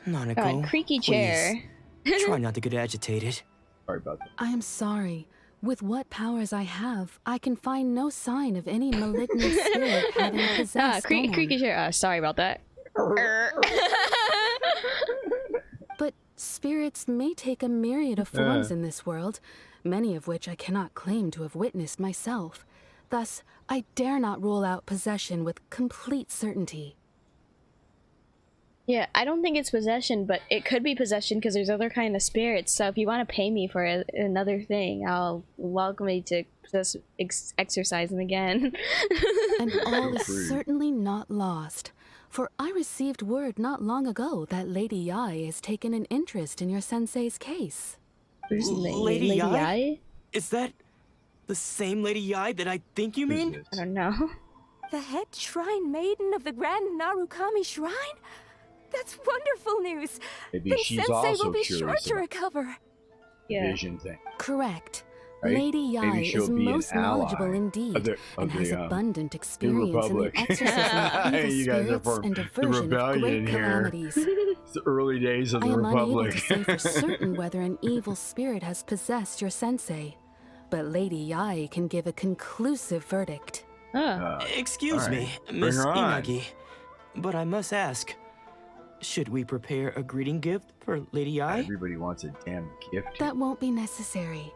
Nanako, God, creaky chair. please. Try not to get agitated. Sorry about that. I am sorry. With what powers I have, I can find no sign of any malignant spirit having possessed Dawn. Creaky chair. Sorry about that. But spirits may take a myriad of forms in this world, many of which I cannot claim to have witnessed myself. Thus, I dare not rule out possession with complete certainty. Yeah, I don't think it's possession, but it could be possession because there's other kind of spirits. So if you want to pay me for another thing, I'll welcome you to just exercise them again. And all is certainly not lost. For I received word not long ago that Lady Yae has taken an interest in your sensei's case. Lady Yae? Is that the same Lady Yae that I think you mean? I don't know. The head shrine maiden of the Grand Narukami Shrine? That's wonderful news. Maybe Then she's Sensei also will be sure curious to about recover. Yeah. Vision thing. Correct. Right? Lady Maybe Yae she'll is be an most ally knowledgeable indeed, of and has the abundant experience in the Republic. exorcism of evil You guys are spirits from and the diversion of rebellion great here. calamities. It's the early days of I the am unable Republic. to say for certain whether an evil spirit has possessed your sensei, but Lady Yae can give a conclusive verdict. Excuse me, Bring Miss her on. Inagi, but I must ask, should we prepare a greeting gift for Lady Yae? Everybody wants a damn gift. That won't be necessary.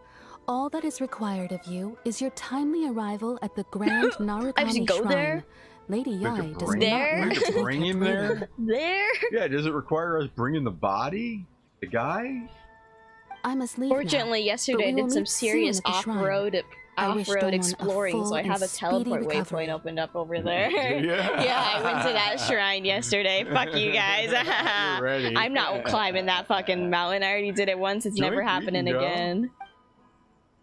All that is required of you is your timely arrival at the Grand Narukami go Shrine. there? Lady Yae does not There? want to be Bring him kept there? waiting. There? Yeah, does it require us bringing the body? The guy? I must leave Fortunately, now, yesterday I but we will did some meet soon serious at the shrine. off-road I wish Dawn a exploring, full so I have and a teleport speedy recovery. waypoint opened up over there. Yeah. Yeah, I went to that shrine yesterday. Fuck you guys. You're ready. I'm not climbing that fucking mountain. I already did it once. It's never Join- you happening can go. again.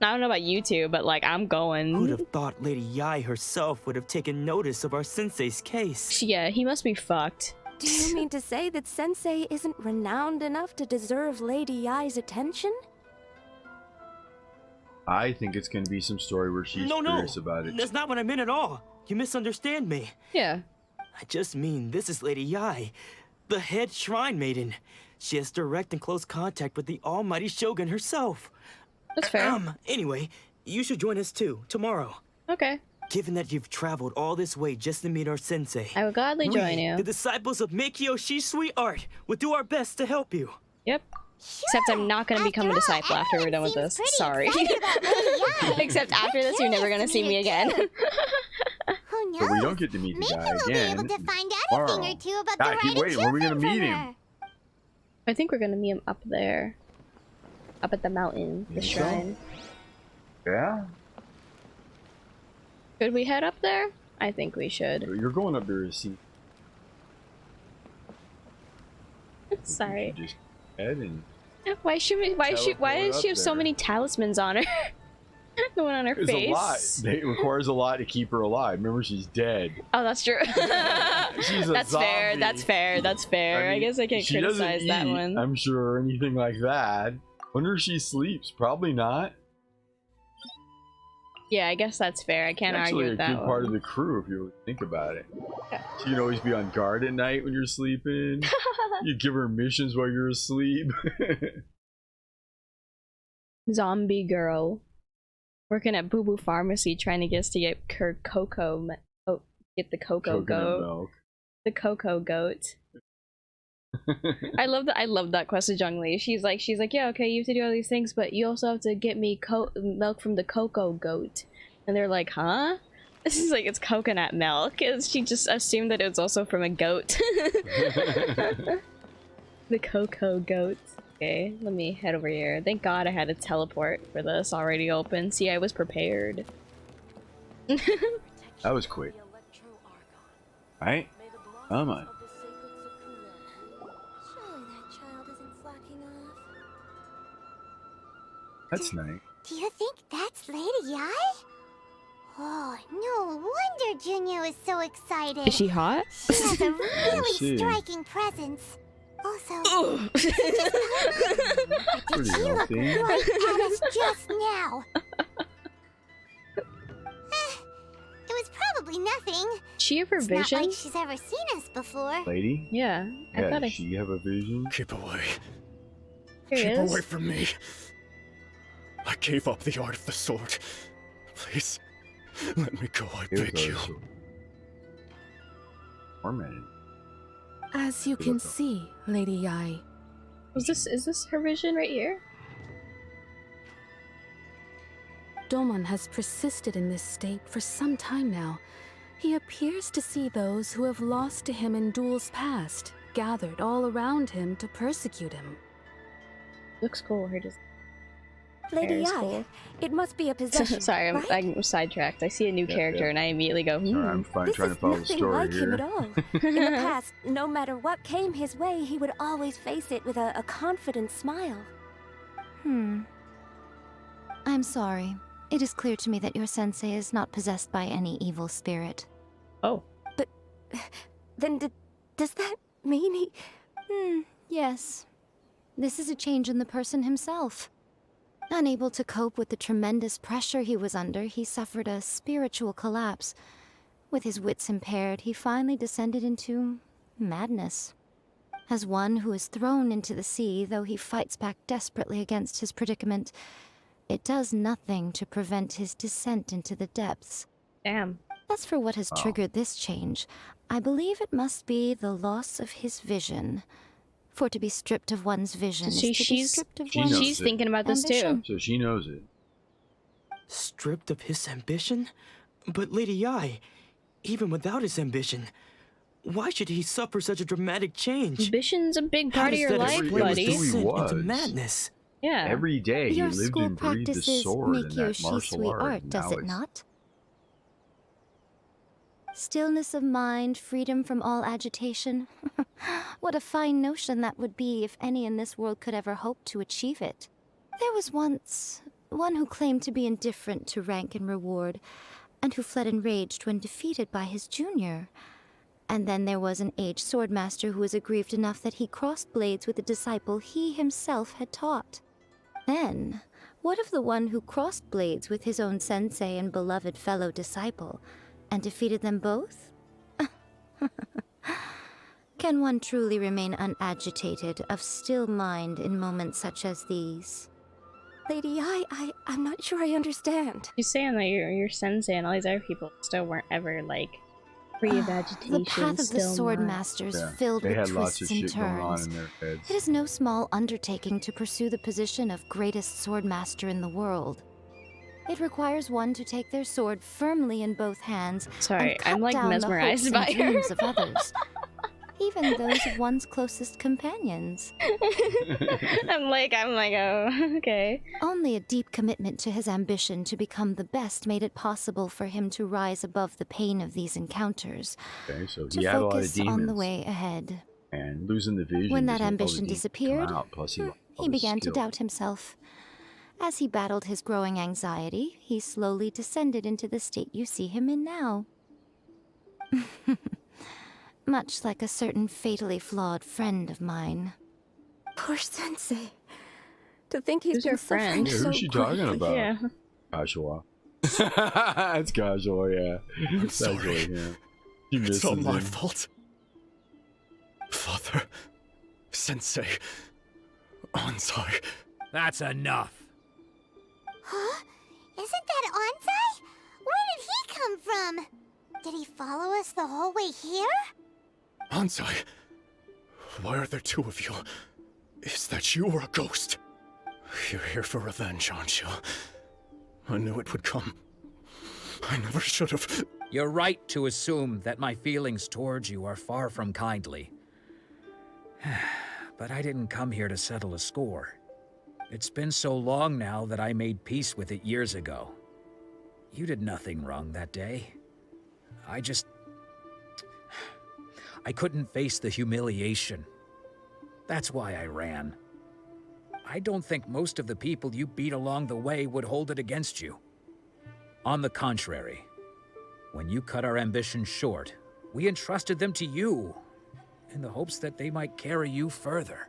I don't know about you two, but like, I'm Who'd going. have thought Lady Yae herself would have taken notice of our sensei's case? Yeah, he must be fucked. Do you mean to say that Sensei isn't renowned enough to deserve Lady Yae's attention? I think it's going to be some story where she's curious about it. That's not what I meant at all. You misunderstand me. Yeah. I just mean this is Lady Yae, the head shrine maiden. She has direct and close contact with the almighty Shogun herself. That's fair. Anyway, you should join us too, tomorrow. Okay. Given that you've traveled all this way just to meet our sensei, I would gladly join you. the disciples of Meikyo Shisui Art, will do our best to help you. Yep. Except I'm not going to become a disciple after we're done with this. Sorry. Except after this, you're never going to see me again. Who knows? But we don't get to meet the Maybe guy we'll again. be able to find out tomorrow. a thing or two about God, the keep right waiting. When are we going to meet him? I think we're going to meet him up there. Up at the mountain, the Think so? shrine. Yeah? Should we head up there? I think we should. You're going up there to see. Sorry. You just head and Why should we? Why does Teleport she have up so there. many talismans on her? The one on her it's a lot. face. It requires a lot to keep her alive. Remember, she's dead. Oh, that's true. She's a That's fair. zombie. That's fair. That's fair. I mean, guess I can't she doesn't criticize that eat, one. I'm sure, or anything like that. Wonder if she sleeps. Probably not. Yeah, I guess that's fair. I can't Actually, argue with a that good part of one. the crew, if you really think about it. She can always be on guard at night when you're sleeping. You give her missions while you're asleep. Zombie girl. Working at Boo Boo Pharmacy trying to get us to get her cocoa. Get the cocoa Coconut goat. milk. The cocoa goat. I love that quest of Zhong Li. She's like, yeah, okay, you have to do all these things, but you also have to get me milk from the cocoa goat. And they're like, huh? This is like, it's coconut milk. And she just assumed that it was also from a goat. The cocoa goat. Okay, let me head over here. Thank God I had a teleport for this already open. See, I was prepared. That was quick. Right? Come on. Surely that child isn't slacking off. That's nice. Do you think that's Lady Yae? Oh, no wonder Junyo is so excited. Is she hot? She has a really see. striking presence. Also, Pretty did she look healthy. right at us just now? It was probably nothing. She have her It's not vision? like she's ever seen us before. Lady? Yeah, I Yeah, thought does she have a vision? Keep away. Here he Keep is. away from me. I gave up the art of the sword. Please, let me go, I beg you. Tormented. As you can see, Lady Yai, Is this her vision right here? Domon has persisted in this state for some time now. He appears to see those who have lost to him in duels past, gathered all around him to persecute him. Looks cool. Her just Lady hair is Yai, cool. it must be a possession. Sorry, right? I'm sidetracked. I see a new character and I immediately go, Sorry, I'm fine This trying to is follow the nothing story like here. him at all. In the past, no matter what came his way, he would always face it with a confident smile. I'm sorry. It is clear to me that your sensei is not possessed by any evil spirit. Oh. But then does that mean he... Yes. This is a change in the person himself. Unable to cope with the tremendous pressure he was under, he suffered a spiritual collapse. With his wits impaired, he finally descended into madness. As one who is thrown into the sea, though he fights back desperately against his predicament, it does nothing to prevent his descent into the depths. Damn. As for what has triggered this change, I believe it must be the loss of his vision. For to be stripped of one's vision is to be stripped of one's She's thinking about this ambition. too. So she knows it. Stripped of his ambition? But Lady Yai, even without his ambition, why should he suffer such a dramatic change? Ambition's a big part of your How does life, that explain buddy. his descent was. into madness? Yeah. Every day he Your lived school and breathed the practices sword make and your that martial shisui art. art, and does now it it's- not? Stillness of mind, freedom from all agitation. What a fine notion that would be if any in this world could ever hope to achieve it. There was once one who claimed to be indifferent to rank and reward, and who fled enraged when defeated by his junior. And then there was an aged swordmaster who was aggrieved enough that he crossed blades with a disciple he himself had taught. Then, what of the one who crossed blades with his own sensei and beloved fellow disciple, and defeated them both? Can one truly remain unagitated, of still mind in moments such as these? Lady Yai, I'm not sure I understand. She's saying that your sensei and all these other people still weren't ever like free of agitation. The path of the still sword not. masters Yeah, filled they with had lots twists of and shit going on turns. in their heads. It is no small undertaking to pursue the position of greatest swordmaster in the world. It requires one to take their sword firmly in both hands. Sorry, and cut I'm like down mesmerized the hopes by and her. dreams of others, even those of one's closest companions. I'm like, oh, okay. Only a deep commitment to his ambition to become the best made it possible for him to rise above the pain of these encounters, Okay, so to he had a lot of focus demons. on the way ahead. And losing the vision. When just that made all the ambition demons come disappeared, out, plus he lost all he his began to skill. doubt himself. As he battled his growing anxiety, he slowly descended into the state you see him in now. Much like a certain fatally flawed friend of mine. Poor sensei. To think he's Who's been your suffering friend? Yeah, so who's she talking greatly. about? Yeah. Casual. It's casual, yeah. I'm It's casual, sorry. yeah. She It's misses all my him. fault. Father, Sensei, Onsai. That's enough. Huh? Isn't that Onsai? Where did he come from? Did he follow us the whole way here? Onsai, why are there two of you? Is that you or a ghost? You're here for revenge, aren't you? I knew it would come. I never should have. You're right to assume that my feelings towards you are far from kindly. But I didn't come here to settle a score. It's been so long now that I made peace with it years ago. You did nothing wrong that day. I couldn't face the humiliation. That's why I ran. I don't think most of the people you beat along the way would hold it against you. On the contrary, when you cut our ambitions short, we entrusted them to you, in the hopes that they might carry you further.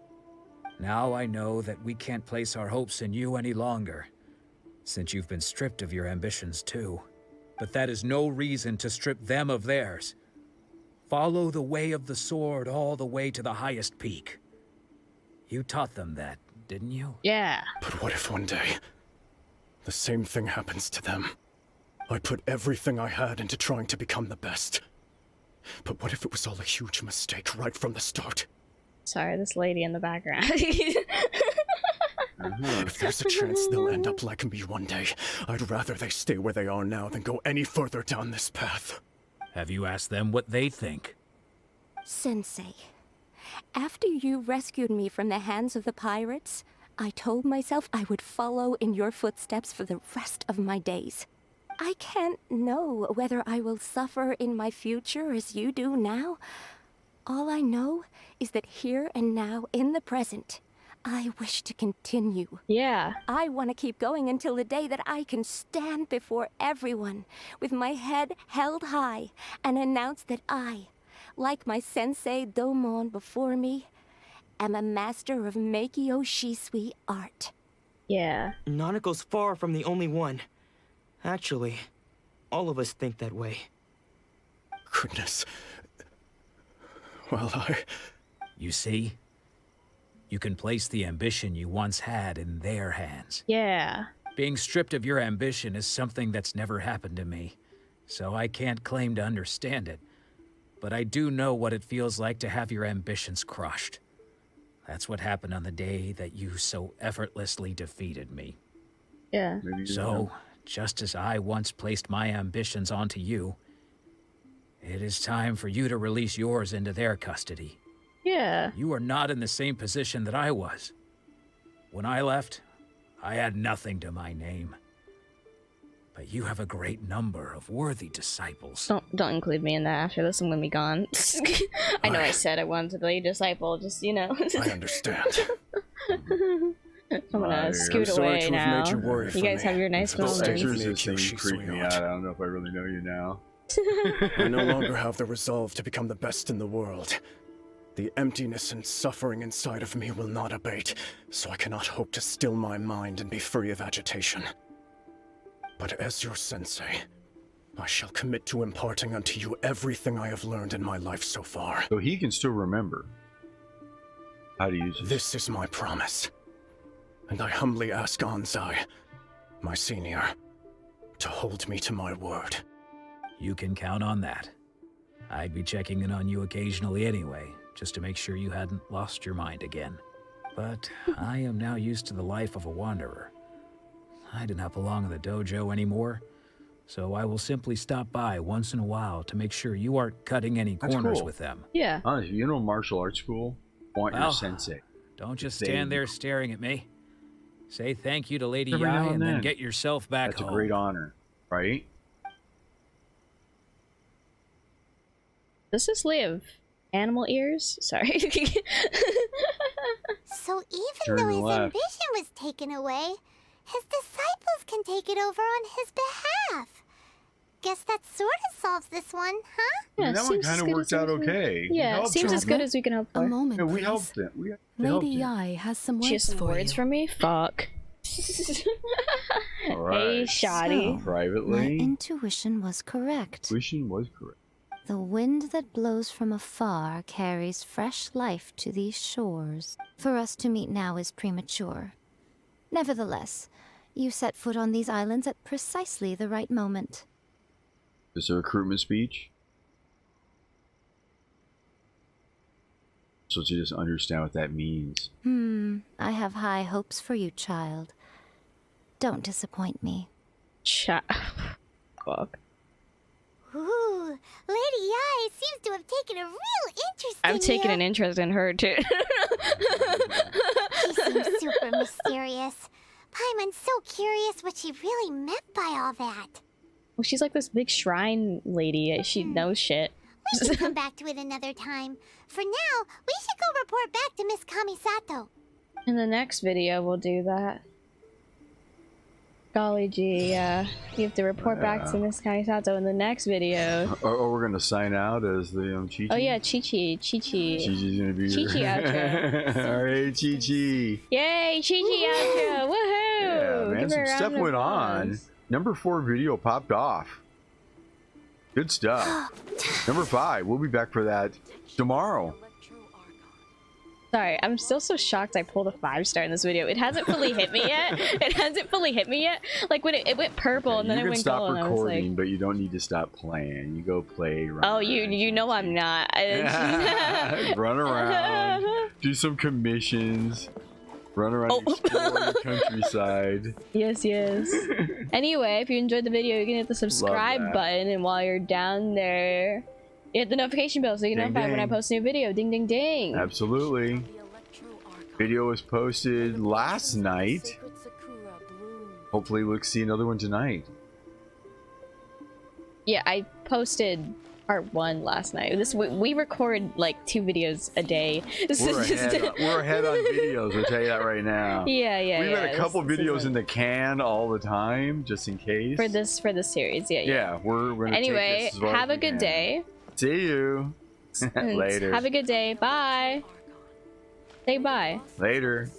Now I know that we can't place our hopes in you any longer, since you've been stripped of your ambitions too. But that is no reason to strip them of theirs. Follow the way of the sword all the way to the highest peak. You taught them that didn't you? Yeah. But what if one day, the same thing happens to them? I put everything I had into trying to become the best. But what if it was all a huge mistake right from the start? Sorry, this lady in the background. If there's a chance they'll end up like me one day, I'd rather they stay where they are now than go any further down this path. Have you asked them what they think? Sensei, after you rescued me from the hands of the pirates, I told myself I would follow in your footsteps for the rest of my days. I can't know whether I will suffer in my future as you do now. All I know is that here and now, in the present, I wish to continue. Yeah. I want to keep going until the day that I can stand before everyone with my head held high and announce that I, like my sensei Domon before me, am a master of Meikyo Shisui art. Yeah. Nanako's far from the only one. Actually, all of us think that way. Goodness. Well, You see? You can place the ambition you once had in their hands. Yeah. Being stripped of your ambition is something that's never happened to me, so I can't claim to understand it. But I do know what it feels like to have your ambitions crushed. That's what happened on the day that you so effortlessly defeated me. Yeah. So, just as I once placed my ambitions onto you, it is time for you to release yours into their custody. Yeah. You are not in the same position that I was. When I left, I had nothing to my name. But you have a great number of worthy disciples. Don't include me in that. After this, I'm gonna be gone. I know I said I wanted to be a disciple, just, you know. I understand. I'm gonna scoot away now. You guys have your nice Those moments. exorcist things freak me out. I don't know if I really know you now. I no longer have the resolve to become the best in the world. The emptiness and suffering inside of me will not abate, so I cannot hope to still my mind and be free of agitation. But as your sensei, I shall commit to imparting unto you everything I have learned in my life so far. So he can still remember how to use it. This is my promise. And I humbly ask Anzai, my senior, to hold me to my word. You can count on that. I'd be checking in on you occasionally anyway, just to make sure you hadn't lost your mind again. But I am now used to the life of a wanderer. I do not belong in the dojo anymore, so I will simply stop by once in a while to make sure you aren't cutting any corners with them. Yeah. You know, martial arts school, want your sensei. Don't just stand there staring at me. Say thank you to Lady Every Yai now and and then then. get yourself back That's home. a great honor, right? Does this live? Animal ears? Sorry. So even Turn though his left. ambition was taken away, his disciples can take it over on his behalf. Guess that sort of solves this one, huh? I mean, that one kind of worked out okay. We Yeah, helped seems him. as good as we can hope for. A moment, Yeah, we please. helped them. We helped Lady him. Yai has some She has words some for words you. for me? Fuck. All right. Hey, shoddy. So, Privately. my intuition was correct. Tuition was correct. The wind that blows from afar carries fresh life to these shores. For us to meet now is premature. Nevertheless, you set foot on these islands at precisely the right moment. Is there a recruitment speech? So to just understand what that means. I have high hopes for you, child. Don't disappoint me. Fuck. Ooh, Lady Yai seems to have taken a real interest in I've taken you. an interest in her, too. She seems super mysterious. Paimon's so curious what she really meant by all that. Well, she's like this big shrine lady. She knows shit. We should come back to it another time. For now, we should go report back to Miss Kamisato. In the next video, we'll do that. Golly gee, yeah. You have to report back to Miss Kaisato in the next video. Or we're gonna sign out as the Qiqi. Oh yeah, Qiqi. Qiqi's gonna be Qiqi here. outro. Alright, Qiqi. Yay, Qiqi outro! Woohoo! Yeah, man, Give her some a round stuff of went on. applause. Number 4 video popped off. Good stuff. Number 5, we'll be back for that tomorrow. Sorry, I'm still so shocked I pulled a 5-star in this video. It hasn't fully hit me yet. It hasn't fully hit me yet. Like when it went purple and then it went gold. You can stop recording, but you don't need to stop playing. You go play. Oh, you know I'm not. Run around, do some commissions, run around, explore the countryside. Yes, yes. Anyway, if you enjoyed the video, you can hit the subscribe button, and while you're down there, hit the notification bell so you get notified when I post a new video. Ding, ding, ding. Absolutely. Video was posted last night. Hopefully we'll see another one tonight. Yeah, I posted part 1 last night. We record like 2 videos a day. We're ahead on videos, I'll tell you that right now. Yeah. We've got a couple videos in the can all the time, just in case. For this series, yeah. Yeah, we're gonna anyway, take this as well have as a good day. See you. Later. Have a good day. Bye. Say bye. Later.